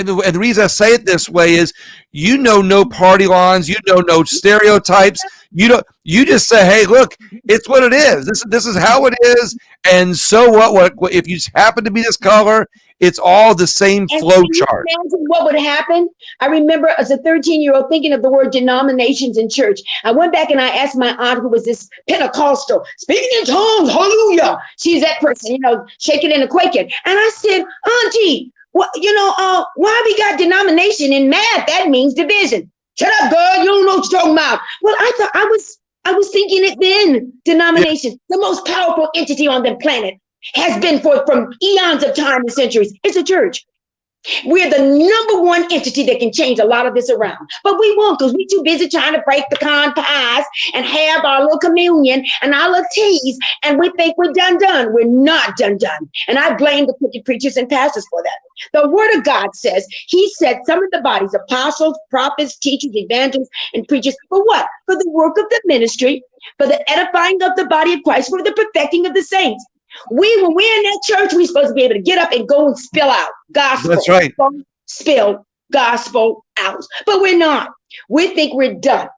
the reason I say it this way is, no party lines, no stereotypes. You just say, hey, look, it's what it is. This is how it is. And so what if you happen to be this color? It's all the same flow chart. Imagine what would happen. I remember as a 13-year-old thinking of the word denominations in church. I went back and I asked my aunt, who was this Pentecostal, speaking in tongues, hallelujah. She's that person, shaking and quaking. And I said, Auntie, why we got denomination in math? That means division. Shut up, girl. You don't know what you're talking about. Well, I thought I was thinking it then. Denomination, the most powerful entity on the planet, has been from eons of time and centuries. It's a church. We're the number one entity that can change a lot of this around. But we won't, because we're too busy trying to break pecan pies and have our little communion and our little teas, and we think we're done. We're not done. And I blame the crooked preachers and pastors for that. The word of God says, he said some of the bodies, apostles, prophets, teachers, evangelists, and preachers, for what? For the work of the ministry, for the edifying of the body of Christ, for the perfecting of the saints. When we're in that church, we're supposed to be able to get up and go and spill out gospel. That's right. Spill gospel out. But we're not. We think we're done.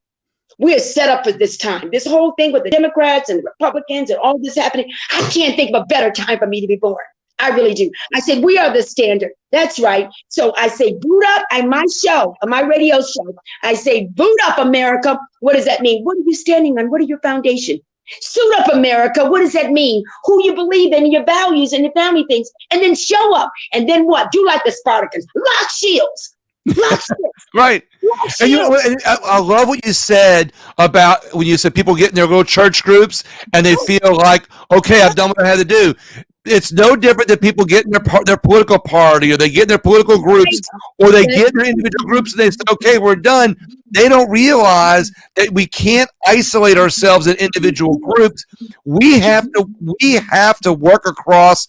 We're set up for this time. This whole thing with the Democrats and the Republicans and all this happening, I can't think of a better time for me to be born. I really do. I said, we are the standard. That's right. So I say, boot up on my show, on my radio show. I say, boot up, America. What does that mean? What are you standing on? What are your foundation? Suit up, America. What does that mean? Who you believe in, your values and your family things. And then show up. And then what? Do like the Spartacus. Lock shields. Lock shields. Right. And I love what you said about when you said people get in their little church groups and they feel like, okay, I've done what I had to do. It's no different than people get in their political party, or they get in their political groups, or they get in their individual groups and they say, okay, we're done. They don't realize that we can't isolate ourselves in individual groups. We have to work across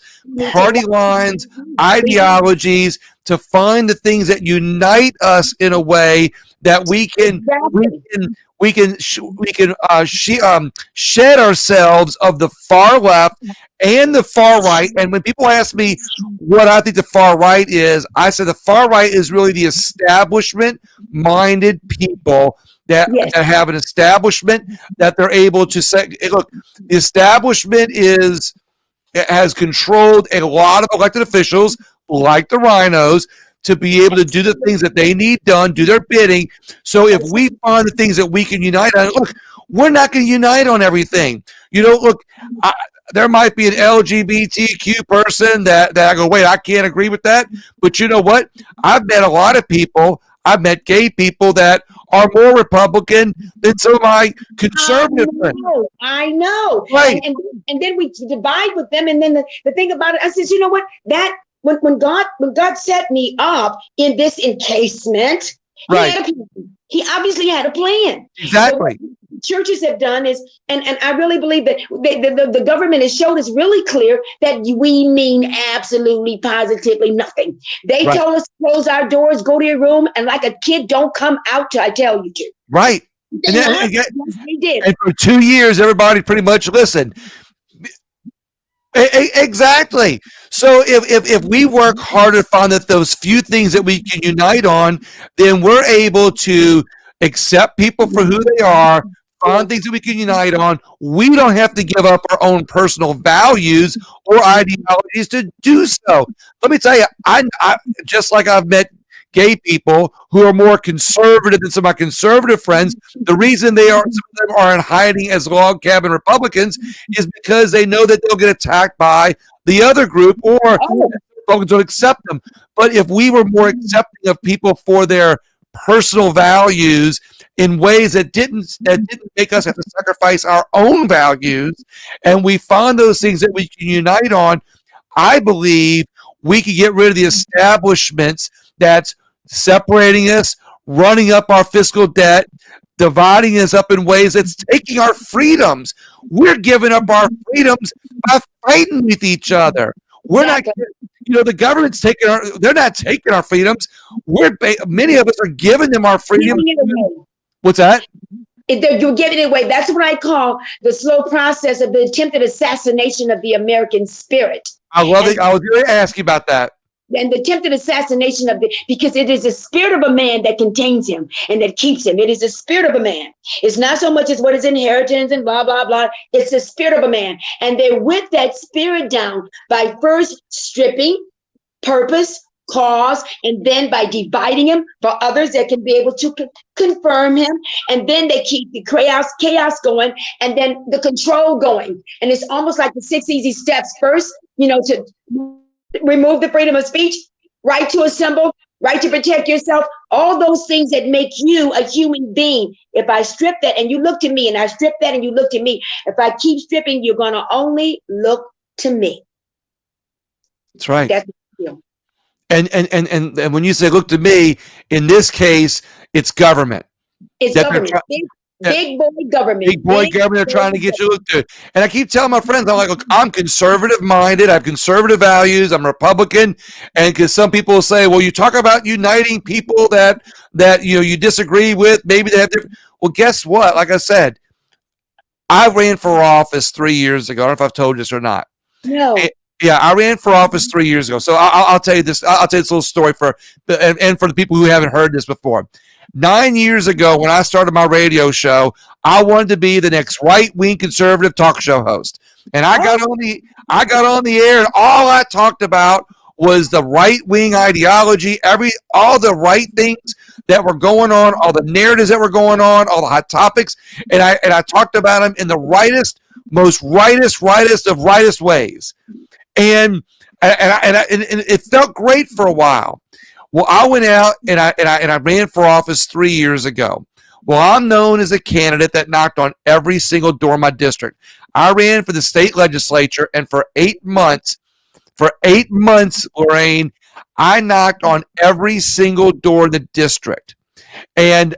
party lines, ideologies, to find the things that unite us in a way that we can shed ourselves of the far left and the far right. And when people ask me what I think the far right is, I say the far right is really the establishment-minded people that have an establishment that they're able to say, hey, look, the establishment has controlled a lot of elected officials like the Rhinos to be able to do the things that they need done, do their bidding. So if we find the things that we can unite on, look, we're not going to unite on everything. Look, there might be an LGBTQ person that I go, wait, I can't agree with that. But you know what? I've met a lot of people. I've met gay people that are more Republican than some of my conservative friends. I know. Right. And then we divide with them. And then the thing about it, I said, you know what? That when God set me up in this encasement, right. He obviously had a plan. Exactly. So what churches have done is, and I really believe that the government has showed us really clear that we mean absolutely, positively nothing. They told us to close our doors, go to your room, and like a kid, don't come out till I tell you to. Right. And they did. And for 2 years, everybody pretty much listened. Exactly. So if we work hard to find those few things that we can unite on, then we're able to accept people for who they are, find things that we can unite on. We don't have to give up our own personal values or ideologies to do so. Let me tell you, I just like I've met gay people who are more conservative than some of my conservative friends. The reason some of them are in hiding as log cabin Republicans is because they know that they'll get attacked by the other group, or Republicans don't accept them. But if we were more accepting of people for their personal values in ways that didn't make us have to sacrifice our own values, and we find those things that we can unite on, I believe we can get rid of the establishments that's separating us, running up our fiscal debt, dividing us up in ways that's taking our freedoms. We're giving up our freedoms by fighting with each other. We're not, the government's they're not taking our freedoms. Many of us are giving them our freedom. What's that? You're giving it away. That's what I call the slow process of the attempted assassination of the American spirit. I love it. I was going to ask you about that. And the attempted assassination because it is the spirit of a man that contains him and that keeps him. It is the spirit of a man. It's not so much as what is inheritance and blah, blah, blah. It's the spirit of a man. And they whip that spirit down by first stripping purpose, cause, and then by dividing him for others that can be able to confirm him. And then they keep the chaos going, and then the control going. And it's almost like the 6 easy steps. First, to remove the freedom of speech, right to assemble, right to protect yourself, all those things that make you a human being. If I strip that and you look to me, and I strip that and you look to me, if I keep stripping, you're going to only look to me. That's right. That's what I feel. And when you say look to me, in this case, it's government. It's That they're government. trying. Big boy government. Big boy government are trying to get you looked to. And I keep telling my friends, I'm like, look, I'm conservative minded. I have conservative values. I'm Republican. And because some people will say, well, you talk about uniting people that you disagree with, maybe they have different. Well, guess what? Like I said, I ran for office 3 years ago. I don't know if I've told you this or not. No. Yeah, I ran for office 3 years ago. So I'll tell you this. I'll tell you this little story and for the people who haven't heard this before. 9 years ago, when I started my radio show, I wanted to be the next right-wing conservative talk show host, and I got on the air, and all I talked about was the right-wing ideology, all the right things that were going on, all the narratives that were going on, all the hot topics, and I talked about them in the most rightest of rightest ways, and it felt great for a while. Well, I went out and I ran for office 3 years ago. Well, I'm known as a candidate that knocked on every single door in my district. I ran for the state legislature, and for 8 months, Lorraine, I knocked on every single door in the district. And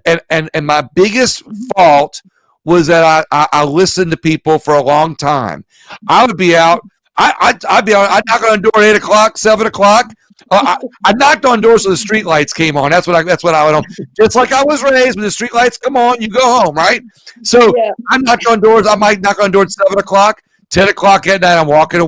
my biggest fault was that I listened to people for a long time. I would be out. I'd knock on a door at 8 o'clock, 7 o'clock. I knocked on doors so the street lights came on. That's what I went on. Just like I was raised, when the street lights come on, you go home, right? So yeah. I knocked on doors. I might knock on doors at 7 o'clock, 10 o'clock at night. I'm walking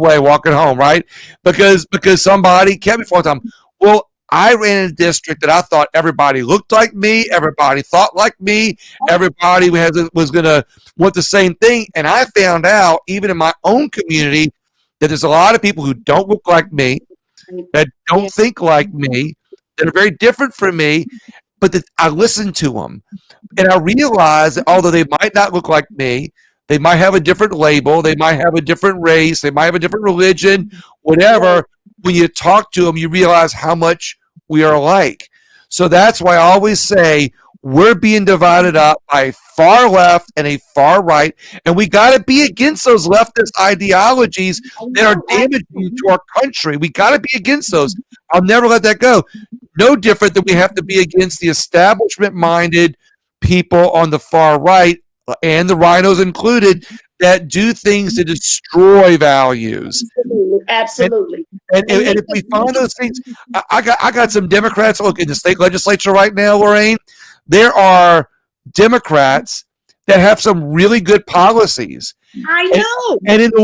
home, right? Because somebody kept me for a time. Well, I ran in a district that I thought everybody looked like me, everybody thought like me, everybody was going to want the same thing. And I found out, even in my own community, that there's a lot of people who don't look like me, that don't think like me, that are very different from me, but that I listen to them. And I realize that although they might not look like me, they might have a different label, they might have a different race, they might have a different religion, whatever. When you talk to them, you realize how much we are alike. So that's why I always say we're being divided up by a far left and a far right, and we got to be against those leftist ideologies that are damaging to our country. We got to be against those. I'll never let that go. No different than we have to be against the establishment-minded people on the far right, and the Rhinos included, that do things to destroy values. Absolutely. And if we find those things, I got some Democrats. Look, in the state legislature right now, Lorraine, there are Democrats that have some really good policies. I know. And in the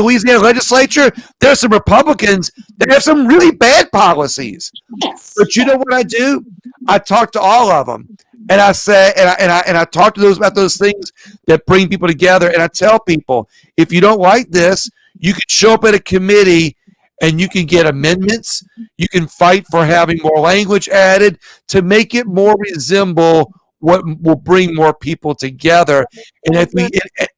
Louisiana legislature, there's some Republicans that have some really bad policies. Yes. But you know what I do? I talk to all of them. And I say, and I talk to those about those things that bring people together. And I tell people, if you don't like this, you can show up at a committee and you can get amendments. You can fight for having more language added to make it more resemble what will bring more people together. And if we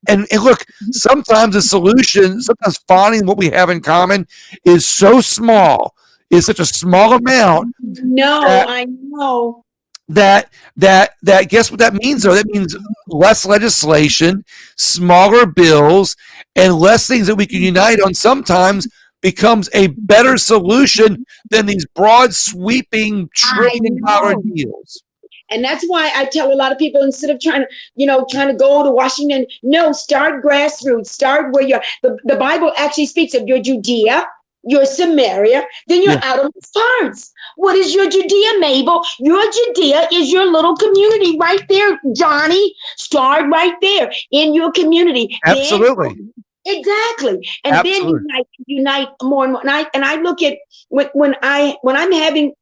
and look, sometimes the solution, sometimes finding what we have in common is so small, is such a small amount. No, I know. That guess what that means though? That means less legislation, smaller bills, and less things that we can unite on sometimes becomes a better solution than these broad sweeping trillion-dollar deals. And that's why I tell a lot of people, instead of trying to go to Washington, no, start grassroots, start where you're. The Bible actually speaks of your Judea, your Samaria, then you're out of parts. What is your Judea, Mabel? Your Judea is your little community right there, Johnny. Start right there in your community. Absolutely. Exactly. And Absolutely. Then unite more and more. And I look at when I'm having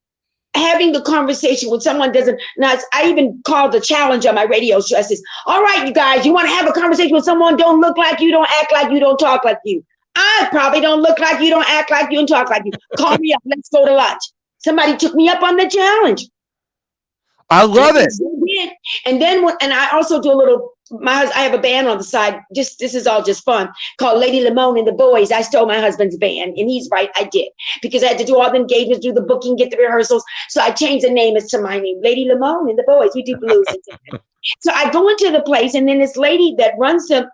the conversation with someone I even called the challenge on my radio show. I says, all right, you guys, you want to have a conversation with someone, don't look like you, don't act like you, don't talk like you. I probably don't look like you, don't act like you, and talk like you. Call me up. Let's go to lunch. Somebody took me up on the challenge. I love it. And then and I also do I have a band on the side. This is all just fun, called Lady LeMon and the Boys. I stole my husband's band, and he's right, I did, because I had to do all the engagements, do the booking, get the rehearsals. So I changed the name to my name, Lady LeMon and the Boys. We do blues. So I go into the place, and then this lady that runs the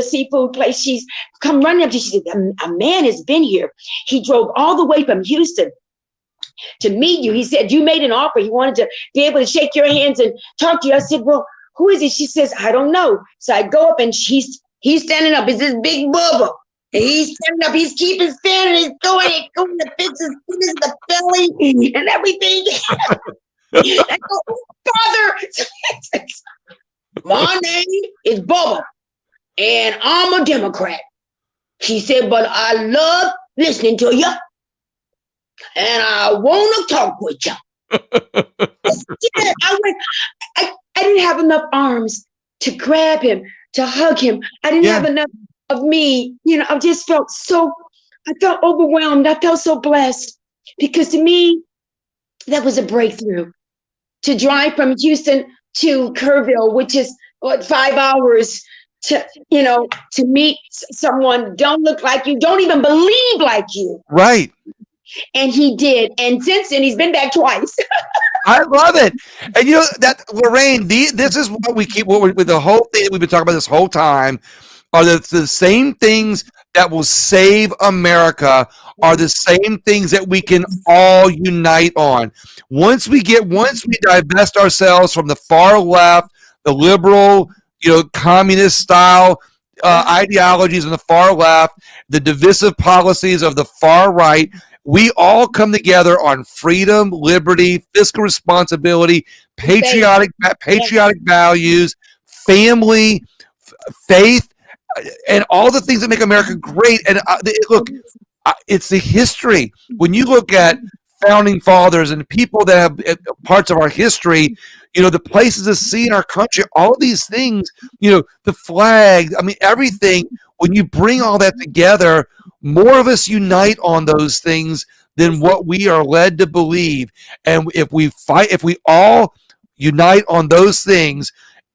seafood place, she's come running up to me. She said, a man has been here. He drove all the way from Houston to meet you. He said, you made an offer. He wanted to be able to shake your hands and talk to you. I said, well, who is it? She says, I don't know. So I go up and he's standing up. It's this big bubba. And he's standing up. He's keeping standing. He's going to fix his fingers, the belly and everything. I go, Father, my name is Bubba, and I'm a Democrat. He said, but I love listening to you, and I want to talk with you. I didn't have enough arms to grab him, to hug him. I didn't have enough of me. I just felt I felt overwhelmed. I felt so blessed because to me, that was a breakthrough. To drive from Houston to Kerrville, which is 5 hours to meet someone, don't look like you, don't even believe like you. Right. And he did. And since then, he's been back twice. I love it. And that, Lorraine, this is what we keep, with the whole thing that we've been talking about this whole time, are the same things that will save America are the same things that we can all unite on. Once we divest ourselves from the far left, the liberal, communist style ideologies on the far left, the divisive policies of the far right, we all come together on freedom, liberty, fiscal responsibility, patriotic values, family, faith, and all the things that make America great. And look, it's the history. When you look at founding fathers and people that have parts of our history, the places to see in our country, all these things, the flag, everything, when you bring all that together, more of us unite on those things than what we are led to believe. And if we all unite on those things,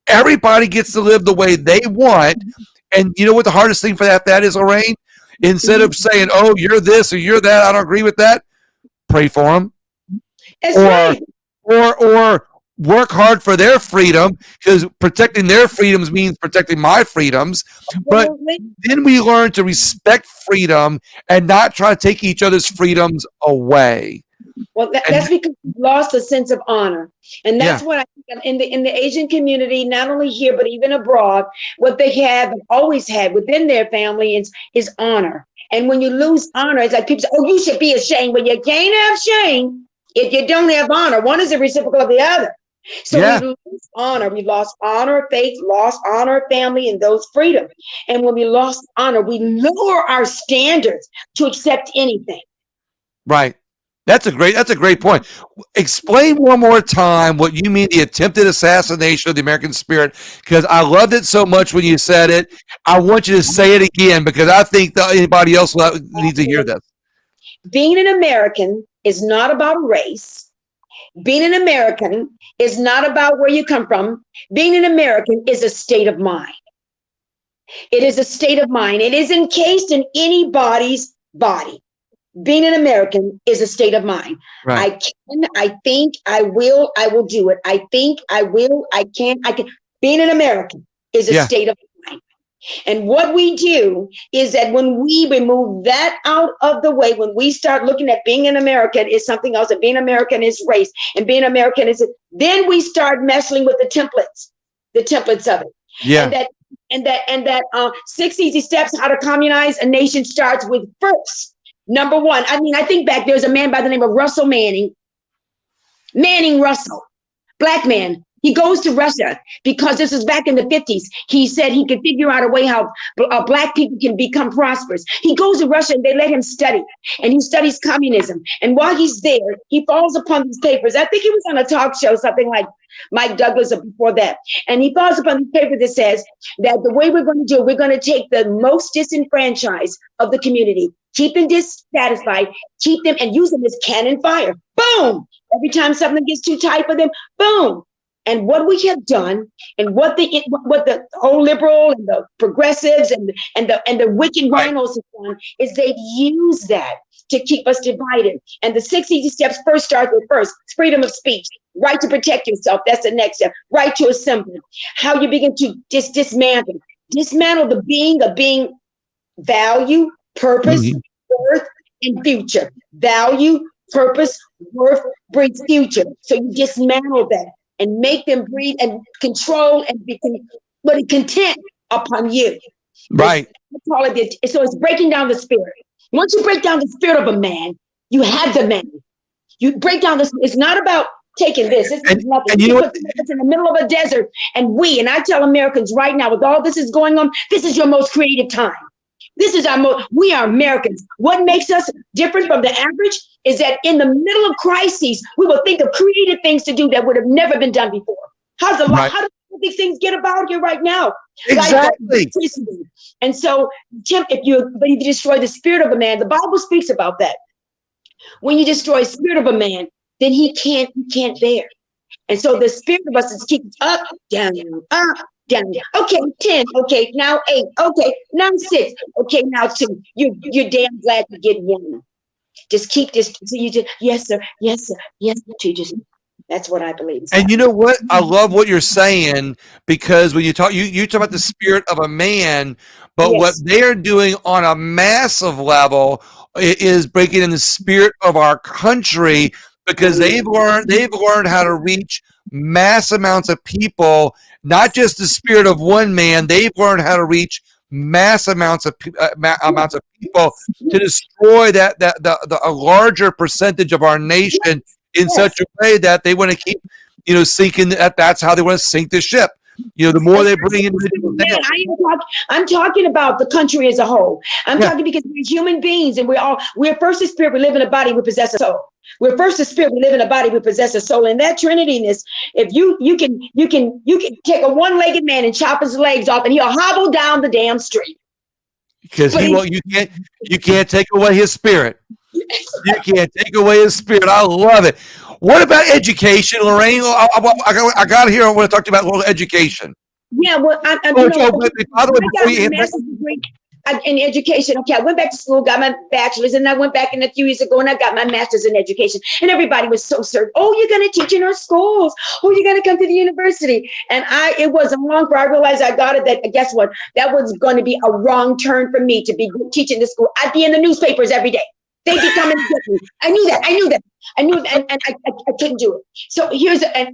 everybody gets to live the way they want. And you know what the hardest thing for that is, Lorraine? Instead of saying, oh, you're this or you're that, I don't agree with that, pray for them. Or work hard for their freedom, because protecting their freedoms means protecting my freedoms. But then we learn to respect freedom and not try to take each other's freedoms away. Well, that's because we've lost a sense of honor. And that's what I think in the Asian community, not only here, but even abroad, what they have always had within their family is honor. And when you lose honor, it's like people say, oh, you should be ashamed. But you can't have shame if you don't have honor. One is a reciprocal of the other. So we lose honor. We lost honor, faith, lost honor, family, and those freedoms. And when we lost honor, we lower our standards to accept anything. Right. That's a great point. Explain one more time what you mean the attempted assassination of the American spirit, because I loved it so much when you said it. I want you to say it again, because I think that anybody else needs to hear this. Being an American is not about race. Being an American is not about where you come from. Being an American is a state of mind. It is a state of mind. It is encased in anybody's body. Being an American is a state of mind. Right. I can, I think, I will do it. I think, I will, I can. Being an American is a state of mind. And what we do is that when we remove that out of the way, when we start looking at being an American is something else, and being American is race, and being American is, then we start messing with the templates of it. Yeah. And that 6 easy steps how to communize a nation starts with first. Number one, I think back, there's a man by the name of Russell Manning Russell, black man. He goes to Russia because this is back in the 50s. He said he could figure out a way how black people can become prosperous. He goes to Russia and they let him study, and he studies communism. And while he's there, he falls upon these papers. I think he was on a talk show, something like Mike Douglas or before that. And he falls upon this paper that says that the way we're going to do it, we're going to take the most disenfranchised of the community, keep them dissatisfied, keep them and use them as cannon fire. Boom! Every time something gets too tight for them, boom! And what we have done, and what the whole liberal and the progressives and the wicked rhinos have done, is they've used that to keep us divided. And the 6 easy steps first start with freedom of speech, right to protect yourself. That's the next step. Right to assemble. How you begin to dismantle the being of being value, purpose, worth, and future. Value, Purpose, worth breeds future. So you dismantle that and make them breathe and control and be content upon you. Right. So it's breaking down the spirit. Once you break down the spirit of a man, you have the man. You break down this. It's not about taking this. This is nothing. And you know what? It's in the middle of a desert. And I tell Americans right now, with all this is going on, this is your most creative time. This is we are Americans. What makes us different from the average is that in the middle of crises, we will think of creative things to do that would have never been done before. How do these things get about here right now? Exactly. And so, Tim, if you destroy the spirit of a man, the Bible speaks about that. When you destroy the spirit of a man, then he can't bear. And so the spirit of us is keeping up, down, up, down. Okay, 10. Okay, now 8. Okay, now 6. Okay, now 2. You're damn glad you get 1. Just keep this. So you just, yes, sir. Yes, sir. Yes, sir. That's what I believe. And you know what? I love what you're saying, because when you talk about the spirit of a man, but what they're doing on a massive level is breaking in the spirit of our country, because they've learned how to reach mass amounts of people, not just the spirit of one man. They've learned how to reach mass amounts of people to destroy a larger percentage of our nation in such a way that they want to keep, sinking. That's how they want to sink the ship. The more they bring individuals down. I'm talking about the country as a whole. I'm talking because we're human beings, and we're first a spirit. We live in a body. We possess a soul. We're first a spirit. We live in a body. We possess a soul. And that Trinityness, if you can take a one-legged man and chop his legs off, and he'll hobble down the damn street. Because you can't take away his spirit. You can't take away his spirit. I love it. What about education, Lorraine? I got to hear. I want to talk to you about a little education. Yeah, well, by the way, before you in education. Okay, I went back to school, got my bachelor's, and I went back in a few years ago and I got my master's in education. And everybody was so certain. Oh, you're going to teach in our schools. Oh, you're going to come to the university. And it wasn't long before I realized I got it. That guess what? That was going to be a wrong turn for me to be teaching this school. I'd be in the newspapers every day. They'd be coming to get me. I knew that, and I couldn't do it. So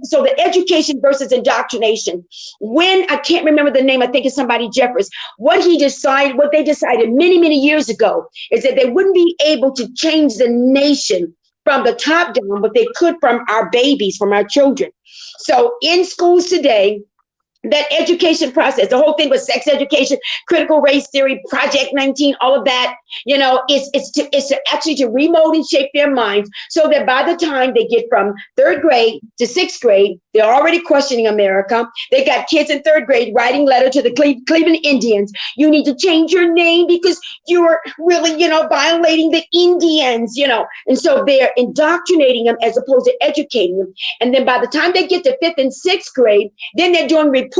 so the education versus indoctrination. When I can't remember the name, I think it's somebody Jeffers. What they decided many, many years ago is that they wouldn't be able to change the nation from the top down, but they could from our babies, from our children. So in schools today, that education process, the whole thing with sex education, critical race theory, Project 19, all of that, it's actually to remold and shape their minds so that by the time they get from 3rd grade to 6th grade, they're already questioning America. They got kids in 3rd grade writing letter to the Cleveland Indians. You need to change your name because you're really, violating the Indians, And so they're indoctrinating them as opposed to educating them. And then by the time they get to 5th and 6th grade, then they're doing reports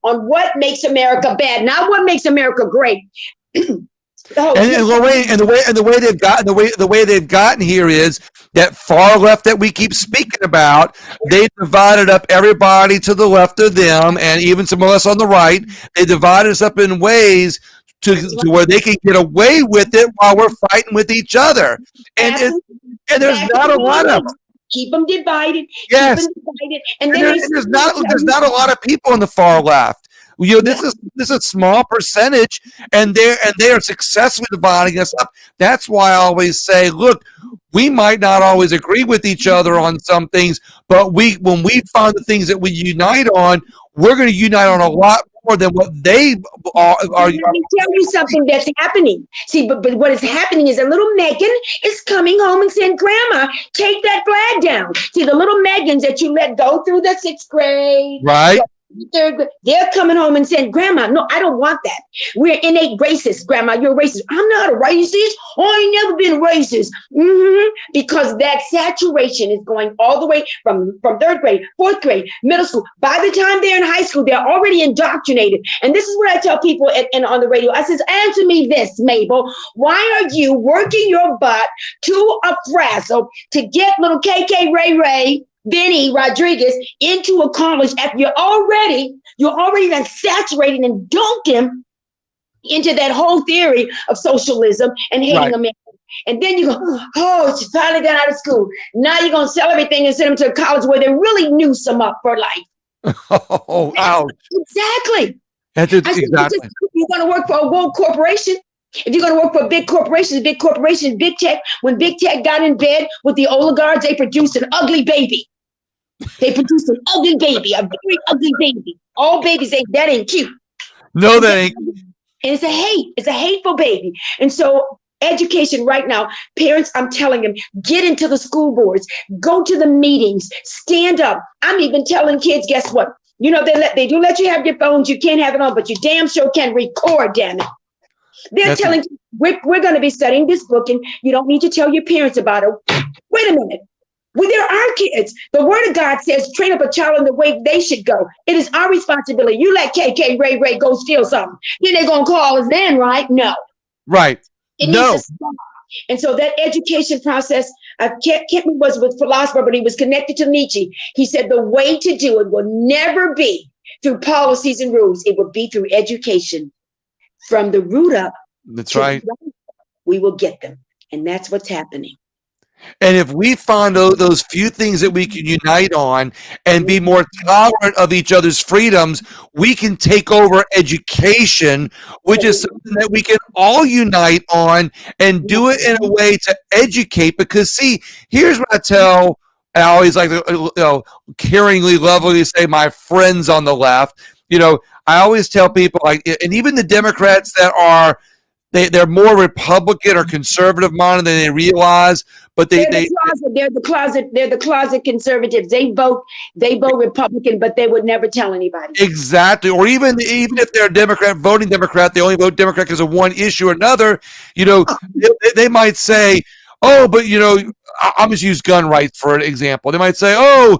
on what makes America bad, not what makes America great. And Lorraine, the way they've gotten here is that far left that we keep speaking about. They divided up everybody to the left of them, and even some of us on the right. They divided us up in ways to where they can get away with it while we're fighting with each other. And there's not a lot of them. Keep them divided. Yes. Keep them divided. And there's not a lot of people on the far left. This is a small percentage, and they are successfully dividing us up. That's why I always say, look, we might not always agree with each other on some things, but when we find the things that we unite on, we're going to unite on a lot more than what they are. Let me tell you something that's happening. See, but what is happening is that little Megan is coming home and saying, Grandma, take that flag down. See, the little Megans that you let go through the 6th grade. Right. They're coming home and saying, Grandma, no, I don't want that. We're innate racist. Grandma, you're racist. I'm not a racist. I ain't never been racist. Because that saturation is going all the way from 3rd grade, 4th grade, middle school. By the time they're in high school, they're already indoctrinated. And this is what I tell people on the radio. I says, answer me this, Mabel. Why are you working your butt to a frazzle to get little KK Ray Benny Rodriguez into a college after you're already done saturated and dunked him into that whole theory of socialism and hating America? And then you go, oh, she finally got out of school. Now you're going to sell everything and send them to college where they really noose them up for life. Oh, ouch. Exactly. That's I said, exactly. if you're going to work for a world corporation, if you're going to work for big corporations, big tech, when big tech got in bed with the oligarchs, they produced an ugly baby. They produced an ugly baby, a very ugly baby. All babies ain't, that ain't cute. No, that ain't. And it's a hateful baby. And so education right now, parents, I'm telling them, get into the school boards, go to the meetings, stand up. I'm even telling kids, guess what? You know, they do let you have your phones. You can't have it on, but you damn sure can record, damn it. They're telling you, we're going to be studying this book and you don't need to tell your parents about it. Wait a minute. Well, there are kids. The word of God says, train up a child in the way they should go. It is our responsibility. You let KK, Ray go steal something. Then they're going to call us then, right? No. Right. It needs to stop. And so that education process, I can't remember was with philosopher, but he was connected to Nietzsche. He said the way to do it will never be through policies and rules. It will be through education. From the root up. That's right. We will get them. And that's what's happening. And if we find those few things that we can unite on and be more tolerant of each other's freedoms, we can take over education, which is something that we can all unite on and do it in a way to educate. Because, see, here's what I tell, I always like to caringly, lovingly say, my friends on the left, I always tell people, like, and even the Democrats that are, they're more Republican or conservative minded than they realize, but they're the closet conservatives. They vote Republican, but they would never tell anybody. Exactly. Or even if they're a Democrat, voting Democrat, they only vote Democrat because of one issue or another. They might say, oh, but I'll just use gun rights for an example. They might say, oh,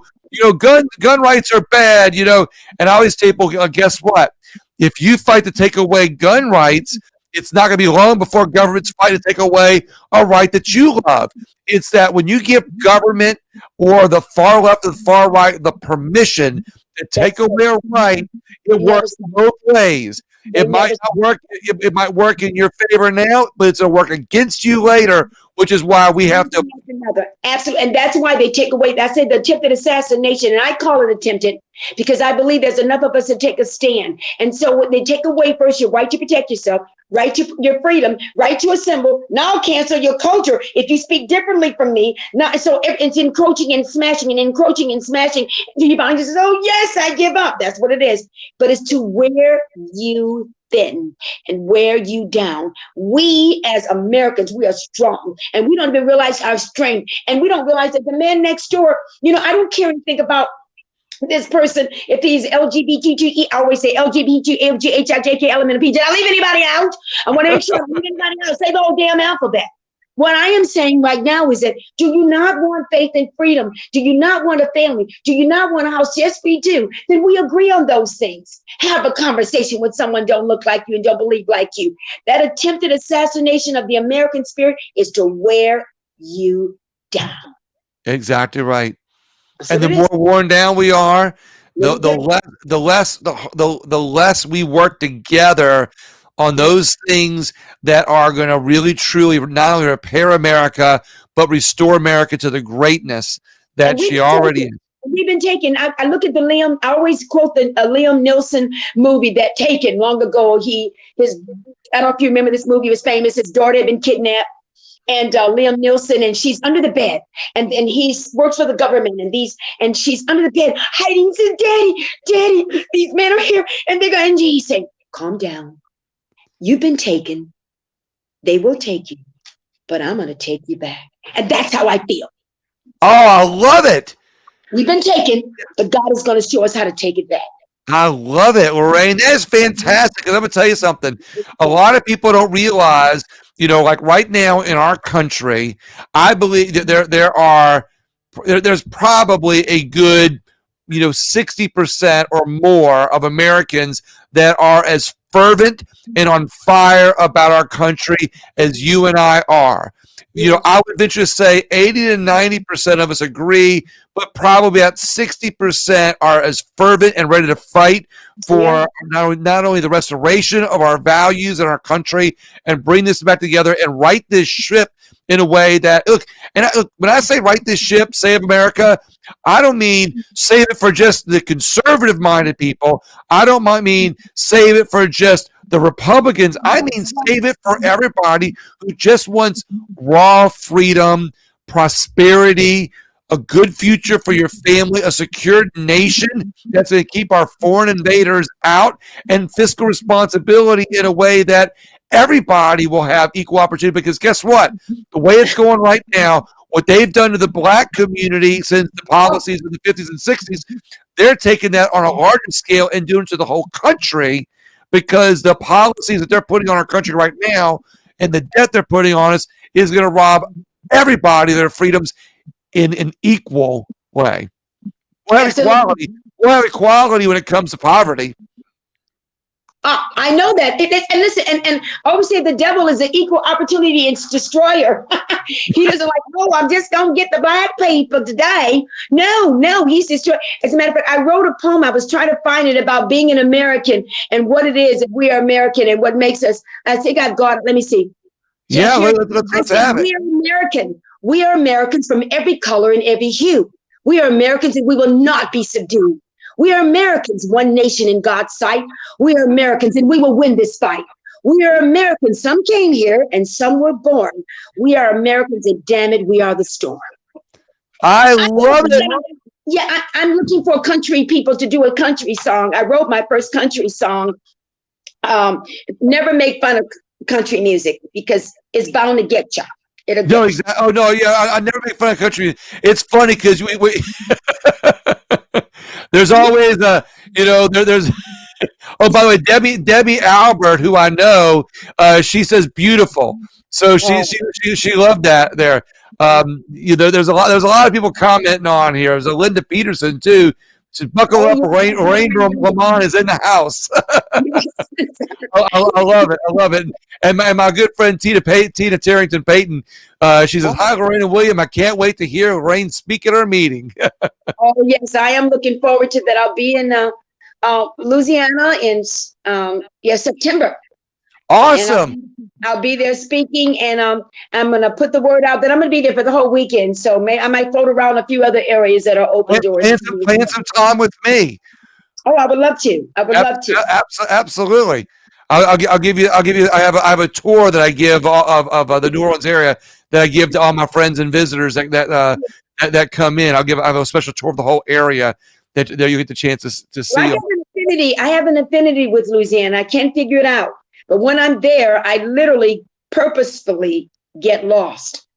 gun rights are bad, and I always tell people, guess what? If you fight to take away gun rights, it's not going to be long before governments fight to take away a right that you love. It's that when you give government or the far left or the far right the permission to take away a right, it works both ways. It might not work. It might work in your favor now, but it's going to work against you later, which is why we have to. Absolutely. And that's why they take away, I said the attempted assassination, and I call it attempted because I believe there's enough of us to take a stand. And so when they take away first your right to protect yourself, right to your freedom, right to assemble, now cancel your culture if you speak differently from me. Now, so it's encroaching and smashing and encroaching and smashing. Your body says, oh, yes, I give up. That's what it is. But it's to wear you thin and wear you down. We as Americans, we are strong and we don't even realize our strength. And we don't realize that the man next door, I don't care anything about this person, if he's LGBTQE, I always say LGBT, LGHIJK, LMNP. Did I leave anybody out? I want to make sure I leave anybody out. Say the whole damn alphabet. What I am saying right now is that, do you not want faith and freedom? Do you not want a family? Do you not want a house? Yes, we do. Then we agree on those things. Have a conversation with someone don't look like you and don't believe like you. That attempted assassination of the American spirit is to wear you down. Exactly right. And the more worn down we are, the less we work together on those things that are going to really, truly not only repair America, but restore America to the greatness that she already is. We've been taken. I look at I always quote the Liam Neeson movie that Taken long ago. I don't know if you remember this movie, it was famous. His daughter had been kidnapped. And Liam Neeson, and she's under the bed, and he works for the government, and she's under the bed hiding. Says, "Daddy, these men are here," and they're going. And he said, "Calm down. You've been taken. They will take you, but I'm going to take you back." And that's how I feel. Oh, I love it. We've been taken, but God is going to show us how to take it back. I love it, Lorraine. That's fantastic. And I'm going to tell you something. A lot of people don't realize, like right now in our country, I believe that there's probably a good, 60% or more of Americans that are as fervent and on fire about our country as you and I are. You know, I would venture to say 80 to 90% of us agree, but probably about 60% are as fervent and ready to fight for not only the restoration of our values in our country and bring this back together and right this ship in a way that, look, when I say right this ship, save America, I don't mean save it for just the conservative minded people. I don't mean save it for just the Republicans. I mean save it for everybody who just wants raw freedom, prosperity, a good future for your family, a secured nation that's going to keep our foreign invaders out, and fiscal responsibility in a way that everybody will have equal opportunity. Because guess what? The way it's going right now, what they've done to the black community since the policies of the 50s and 60s, they're taking that on a larger scale and doing it to the whole country, because the policies that they're putting on our country right now and the debt they're putting on us is going to rob everybody of their freedoms in an equal way. We'll have equality. We'll have equality when it comes to poverty. I know that. And listen, and I always say the devil is an equal opportunity destroyer. He doesn't like, oh, I'm just going to get the black people today. No, he's destroying. As a matter of fact, I wrote a poem. I was trying to find it about being an American and what it is if we are American and what makes us. I think I've got it. Let me see. Yeah, let's have it. We are American. We are Americans from every color and every hue. We are Americans and we will not be subdued. We are Americans, one nation in God's sight. We are Americans and we will win this fight. We are Americans. Some came here and some were born. We are Americans and damn it, we are the storm. I love it. Yeah, I'm looking for country people to do a country song. I wrote my first country song. Never make fun of country music because it's bound to get you. No, exactly. Oh no, yeah, I never make fun of country. It's funny because we there's always there's oh, by the way, Debbie Albert, who I know, she says beautiful. So she loved that there. There's a lot of people commenting on here. There's a Linda Peterson too. Says, buckle up, Lorraine LeMon is in the house. I love it. I love it. And my good friend Tina Tarrington Payton, she says, hi, Lorraine and William. I can't wait to hear Lorraine speak at our meeting. Oh, yes, I am looking forward to that. I'll be in Louisiana in September. Awesome. I'll be there speaking, and I'm going to put the word out that I'm going to be there for the whole weekend. So I might float around a few other areas that are open doors. Plan some time with me. Oh, I would love to. Love to. Absolutely. I'll give you. I have a tour that I give of the New Orleans area that I give to all my friends and visitors that come in. I have a special tour of the whole area that you get the chance to see. I have an affinity with Louisiana. I can't figure it out. But when I'm there, I literally purposefully get lost.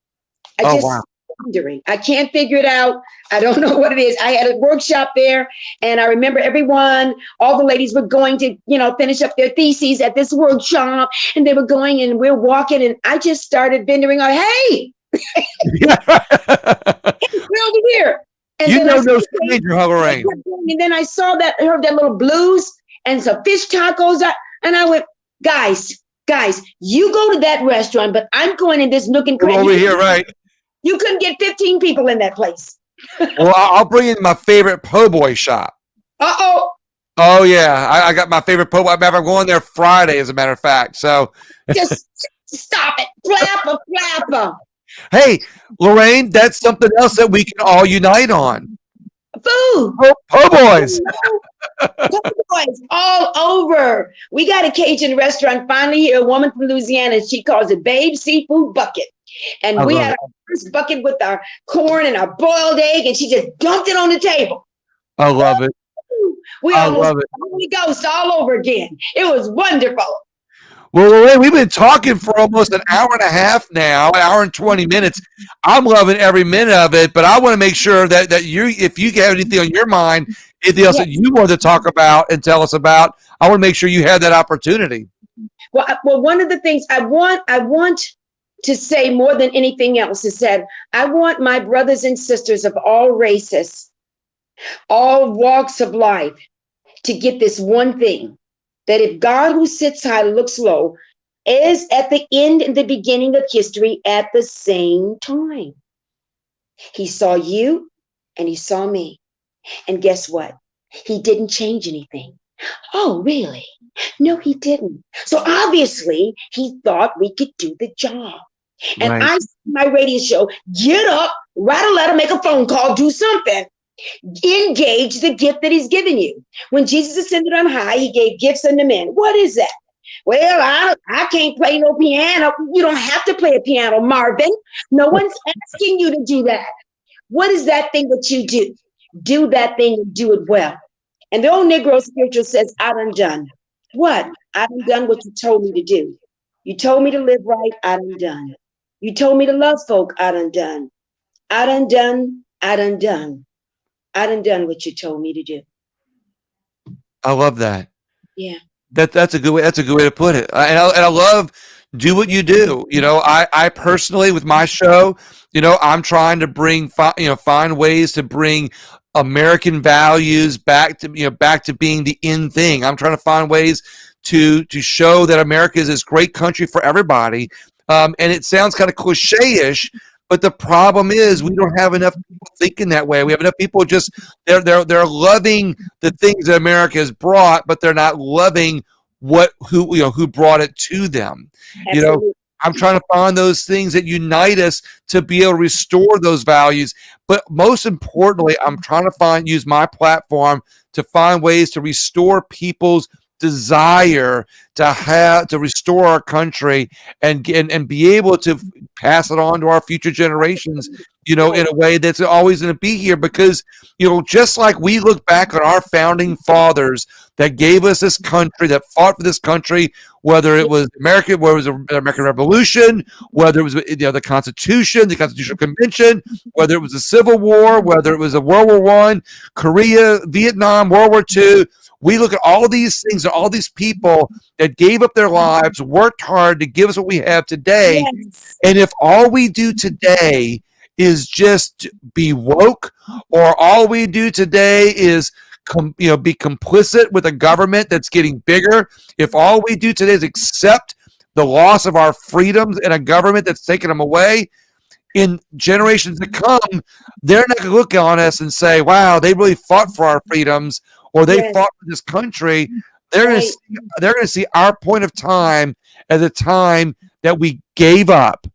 Wondering. I can't figure it out. I don't know what it is. I had a workshop there, and I remember all the ladies were going to, finish up their theses at this workshop, and they were going, and we're walking, and I just started bending on, hey, we're over here. And no stranger, Lorraine. And then I heard that little blues and some fish tacos, and I went, guys, you go to that restaurant, but I'm going in this nook and cranny. Over here, right? You couldn't get 15 people in that place. Well, I'll bring in my favorite po' boy shop. Uh-oh. Oh, yeah. I got my favorite po' boy. I'm going there Friday, as a matter of fact. So just stop it. Flapper. Hey, Lorraine, that's something else that we can all unite on. Food. Po' boys. Po' boys all over. We got a Cajun restaurant finally here, a woman from Louisiana. She calls it Babe Seafood Bucket. And we had our first bucket with our corn and our boiled egg, and she just dumped it on the table. I love it. I love it. Holy Ghost all over again. It was wonderful. Well, Lorraine, we've been talking for almost an hour and a half now, an hour and 20 minutes. I'm loving every minute of it, but I want to make sure that if you have anything on your mind, anything else that you want to talk about and tell us about, I want to make sure you have that opportunity. Well, one of the things I want to say more than anything else is that I want my brothers and sisters of all races, all walks of life, to get this one thing, that if God who sits high looks low is at the end and the beginning of history at the same time. He saw you and he saw me. And guess what? He didn't change anything. Oh, really? No, he didn't. So obviously, he thought we could do the job. And Right. I, my radio show, get up, write a letter, make a phone call, do something. Engage the gift that he's given you. When Jesus ascended on high, he gave gifts unto men. What is that? Well, I can't play no piano. You don't have to play a piano, Marvin. No one's asking you to do that. What is that thing that you do? Do that thing and do it well. And the old Negro spiritual says, I done done. What? I done what you told me to do. You told me to live right, I done. You told me to love folk, I done. I done. I done what you told me to do. I love that. Yeah. That's a good way. That's a good way to put it. And I love do what you do. I personally with my show, I'm trying to find ways to bring American values back to being the in thing. I'm trying to find ways to show that America is this great country for everybody. And it sounds kind of cliche-ish, but the problem is we don't have enough people thinking that way. We have enough people just they're loving the things that America has brought, but they're not loving who brought it to them. Absolutely. I'm trying to find those things that unite us to be able to restore those values. But most importantly, I'm trying to use my platform to find ways to restore people's desire to restore our country and be able to pass it on to our future generations, in a way that's always going to be here. Because, just like we look back on our founding fathers that gave us this country, that fought for this country, whether it was America, whether it was the American Revolution, whether it was the Constitution, the Constitutional Convention, whether it was the Civil War, whether it was a World War I, Korea, Vietnam, World War II. We look at all these things and all these people that gave up their lives, worked hard to give us what we have today. Yes. And if all we do today is just be woke, or all we do today is be complicit with a government that's getting bigger, if all we do today is accept the loss of our freedoms and a government that's taking them away, in generations to come, they're not going to look on us and say, wow, they really fought for our freedoms, or they fought for this country. They're going to see our point of time as a time that we gave up.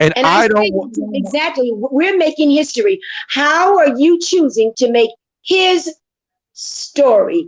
And I don't exactly. We're making history. How are you choosing to make his story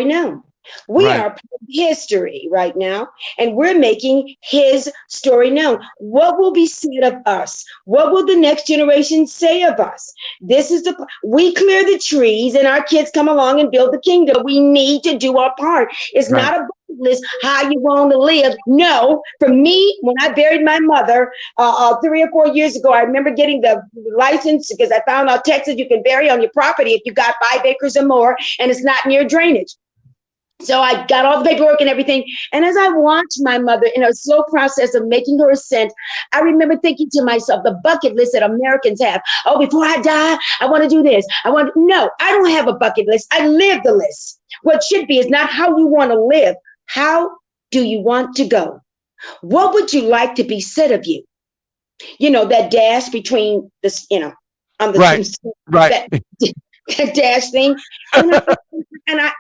known? We are part of history right now, and we're making his story known. What will be said of us? What will the next generation say of us? We clear the trees and our kids come along and build the kingdom. We need to do our part. It's not a bucket list, how you want to live. No, for me, when I buried my mother 3 or 4 years ago, I remember getting the license because I found out Texas, you can bury on your property if you got 5 acres or more and it's not near drainage. So I got all the paperwork and everything. And as I watched my mother in a slow process of making her ascent, I remember thinking to myself, the bucket list that Americans have. Oh, before I die, I want to do this. No, I don't have a bucket list. I live the list. What should be is not how you want to live. How do you want to go? What would you like to be said of you? That dash between this, on the that dash thing.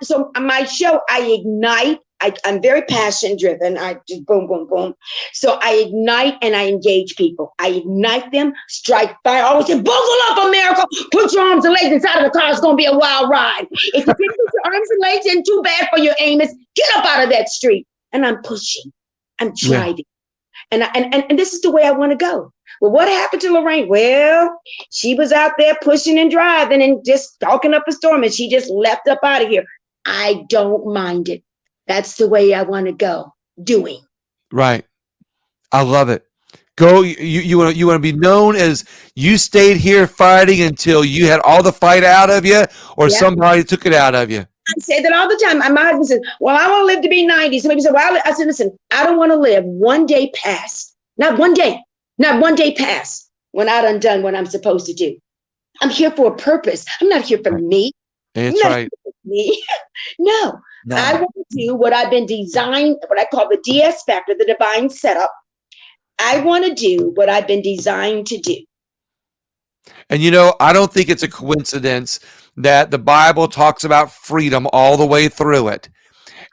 So my show, I ignite. I'm very passion driven. I just boom, boom, boom. So I ignite and I engage people. I ignite them, strike fire. I always say, buckle up, America. Put your arms and legs inside of the car. It's going to be a wild ride. If you didn't put your arms and legs in, too bad for your aim. Get up out of that street. And I'm pushing. I'm driving. Yeah. And this is the way I want to go. Well, what happened to Lorraine? Well, she was out there pushing and driving and just talking up a storm, and she just left up out of here. I don't mind it. That's the way I want to go. Doing. Right. I love it. Go. You want to be known as you stayed here fighting until you had all the fight out of you, or somebody took it out of you. I say that all the time. My husband says, well, I want to live to be 90. Somebody said, well, I said, listen, I don't want to live one day past. Not one day past when I done what I'm supposed to do. I'm here for a purpose. I'm not here for me. It's You're not right. me. No, I No. want to do what I've been designed, what I call the DS factor, the divine setup. I want to do what I've been designed to do. And I don't think it's a coincidence that the Bible talks about freedom all the way through it.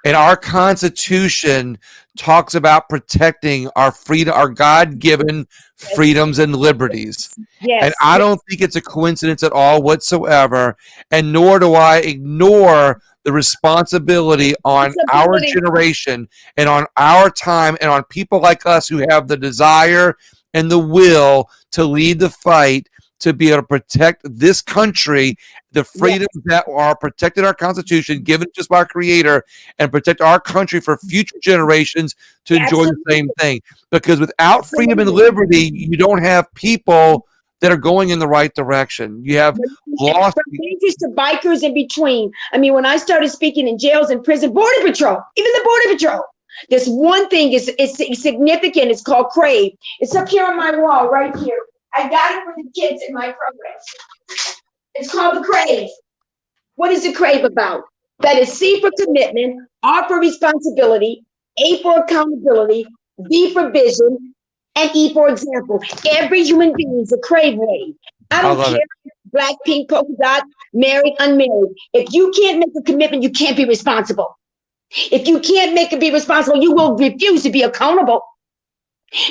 And our Constitution talks about protecting our freedom, our God given Yes, freedoms and liberties. And yes, I yes. don't think it's a coincidence at all whatsoever. And nor do I ignore the responsibility on our Responsibility. generation and on our time and on people like us who have the desire and the will to lead the fight to be able to protect this country, the Yes, freedoms that are protected in our Constitution, given just by our Creator, and protect our country for future generations to enjoy the absolutely, same thing. Because without freedom and absolutely. liberty, you don't have people that are going in the right direction. You have lost. From dangerous to bikers in between. I mean, when I started speaking in jails and prison, Border Patrol, even the Border Patrol. This one thing is significant. It's called Crave. It's up here on my wall, right here. I got it for the kids in my program. It's called the Crave. What is the Crave about? That is C for commitment, R for responsibility, A for accountability, V for vision, and E for example. Every human being is a Crave ready. I I don't love care it. black, pink, polka dot, married, unmarried. If you can't make a commitment, you can't be responsible. If you can't make it be responsible, you will refuse to be accountable.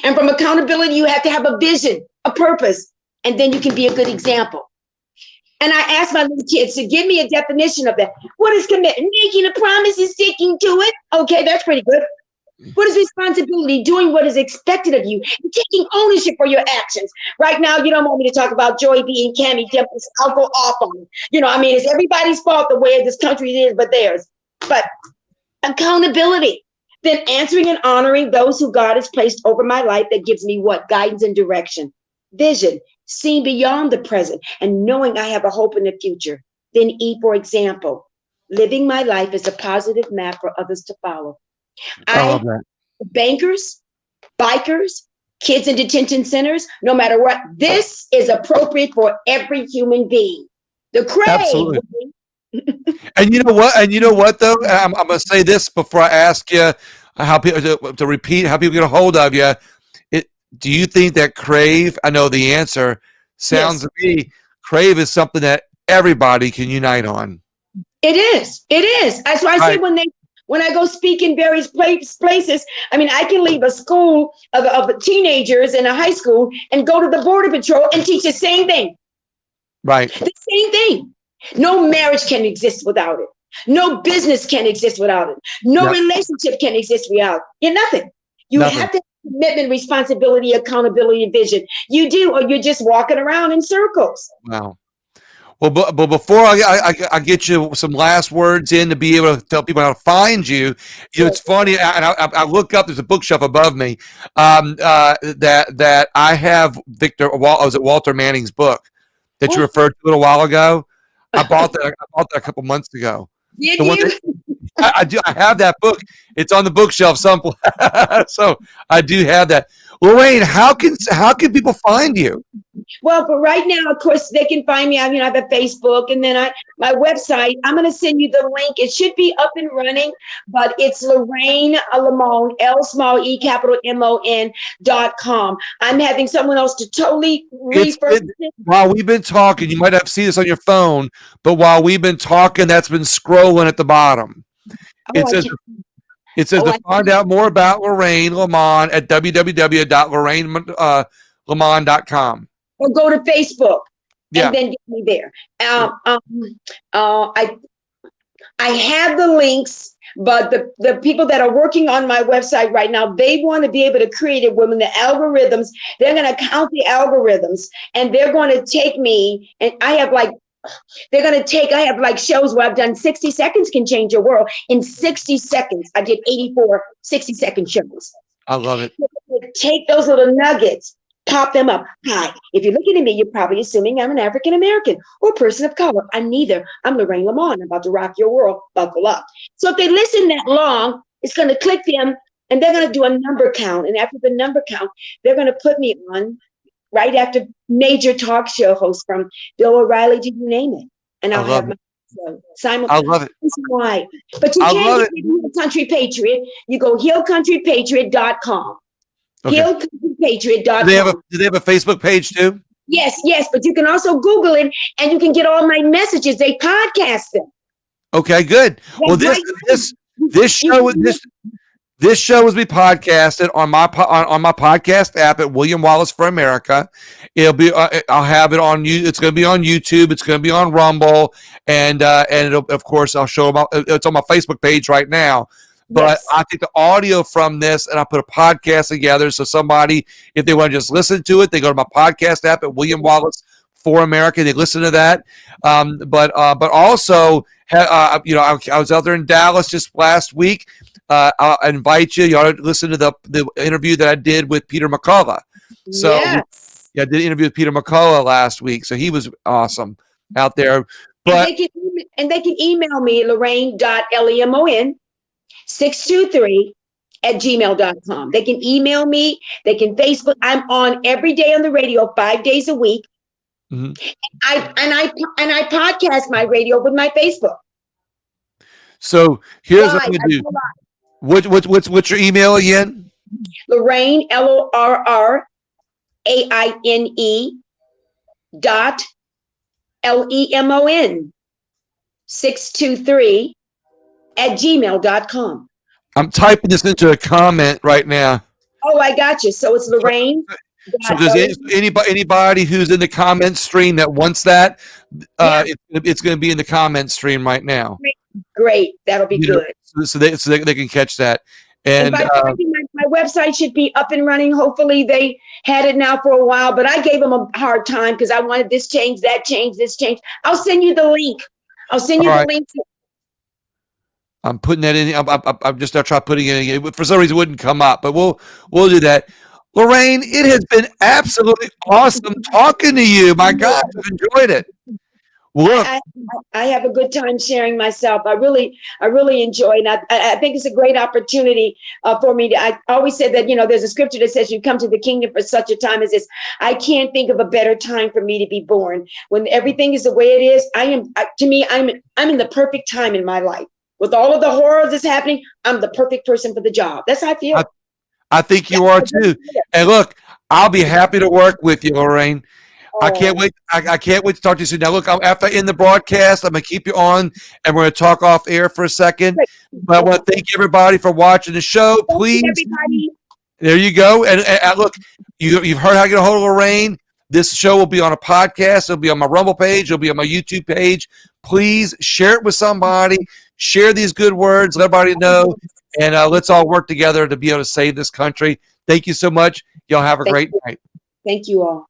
And from accountability, you have to have a vision, a purpose, and then you can be a good example. And I asked my little kids to give me a definition of that. What is commitment? Making a promise and sticking to it. Okay, that's pretty good. What is responsibility? Doing what is expected of you and taking ownership for your actions. Right now, you don't want me to talk about Joy B and Cammy Dimples. I'll go off on it. I mean, it's everybody's fault the way this country is, but theirs. But accountability. Then answering and honoring those who God has placed over my life that gives me what? Guidance and direction. Vision, seeing beyond the present and knowing I have a hope in the future. Then E for example, living my life as a positive map for others to follow. I love I that. bankers, bikers, kids in detention centers, no matter what, this is appropriate for every human being. The Crave. Absolutely. And you know what? And you know what though? I'm going to say this before I ask you how people to repeat how people get a hold of you. Do you think that Crave? I know the answer. Sounds Yes, to me, Crave is something that everybody can unite on. it is. It is. That's why I say Right. when I go speak in various places, I mean, I can leave a school of teenagers in a high school and go to the Border Patrol and teach the same thing. Right. The same thing. No marriage can exist without it. No business can exist without it. No Yep. relationship can exist without it. You're nothing. You Nothing. have to have commitment, responsibility, accountability, and vision. You do, or you're just walking around in circles. Wow. Well, but before I get you some last words in to be able to tell people how to find you, it's funny. And I look up. There's a bookshelf above me that I have Victor. I was at Walter Manning's book that you Oh, referred to a little while ago. I bought that. I bought that a couple months ago. did The one that you? I do. I have that book. It's on the bookshelf someplace. So I do have that. Lorraine, how can people find you? Well, for right now, of course, they can find me. I mean, I have a Facebook, and then my website. I'm going to send you the link. It should be up and running, but it's Lorraine LeMon, L small E capital MON.com. I'm having someone else to totally refurbish it. While we've been talking, you might have seen this on your phone, but while we've been talking, that's been scrolling at the bottom. Oh, It I says can. it says Oh, to find out more about Lorraine LeMon at www.lorrainelemon.com. or go to Facebook Yeah, and then get me there. I have the links, but the people that are working on my website right now, they want to be able to create it when the algorithms, they're going to count the algorithms and they're going to take me, and I have shows where I've done 60 seconds can change your world. In 60 seconds, I did 84 60-second shows. I love it. Take those little nuggets, pop them up. Hi, if you're looking at me, you're probably assuming I'm an African American or person of color. I'm neither. I'm Lorraine LeMon. I'm about to rock your world. Buckle up. So if they listen that long, it's going to click them and they're going to do a number count. And after the number count, they're going to put me on right after major talk show hosts from Bill O'Reilly to you name it. And I I'll love have my it. I love it. Why? But you I can't love get it. Hill Country Patriot. You go hillcountrypatriot.com. Okay. Hillcountrypatriot.com. Do they have a Facebook page too? Yes, but you can also Google it and you can get all my messages. They podcast them. Okay, good. Well, Right this show will be podcasted on my podcast app at William Wallace for America. It'll be I'll have it on you. It's going to be on YouTube. It's going to be on Rumble, and it'll, of course, I'll show them. It's on my Facebook page right now. But Yes. I take the audio from this and I put a podcast together. So somebody, if they want to just listen to it, they go to my podcast app at William Wallace for America. They listen to that. But also, I was out there in Dallas just last week. I'll invite you. You ought to listen to the interview that I did with Peter McCullough. So Yes. I did an interview with Peter McCullough last week. So he was awesome out there. But they can email me, Lorraine.lemon623@gmail.com. They can email me. They can Facebook. I'm on every day on the radio, 5 days a week. Mhm. I podcast my radio with my Facebook. So here's what I'm gonna do. What's your email again? Lorraine LORRAINE dot LEMON 623@gmail.com. I'm typing this into a comment right now. Oh, I got you. So it's Lorraine. So does anybody who's in the comment stream that wants that, it's going to be in the comment stream right now. Great. That'll be good. So they can catch that. And by the way, my website should be up and running. Hopefully they had it now for a while, but I gave them a hard time because I wanted this change, that change, this change. I'll send you the link. The link. I'm putting that in. I'm just not trying putting it in. For some reason, it wouldn't come up, but we'll do that. Lorraine, it has been absolutely awesome talking to you. My God, I've enjoyed it. Look, I have a good time sharing myself. I really enjoy it. I think it's a great opportunity for me. I always said that, there's a scripture that says you come to the kingdom for such a time as this. I can't think of a better time for me to be born. When everything is the way it is, I'm in the perfect time in my life. With all of the horror that's happening, I'm the perfect person for the job. That's how I feel. I think you are too. And look, I'll be happy to work with you, Lorraine. I can't wait. I can't wait to talk to you soon. Now, look, after I end the broadcast, I'm going to keep you on, and we're going to talk off air for a second. But I want to thank everybody for watching the show. Please, there you go. And look, you've heard how to get a hold of Lorraine. This show will be on a podcast. It'll be on my Rumble page. It'll be on my YouTube page. Please share it with somebody. Share these good words. Let everybody know. And let's all work together to be able to save this country. Thank you so much. Y'all have a great night. Thank you all.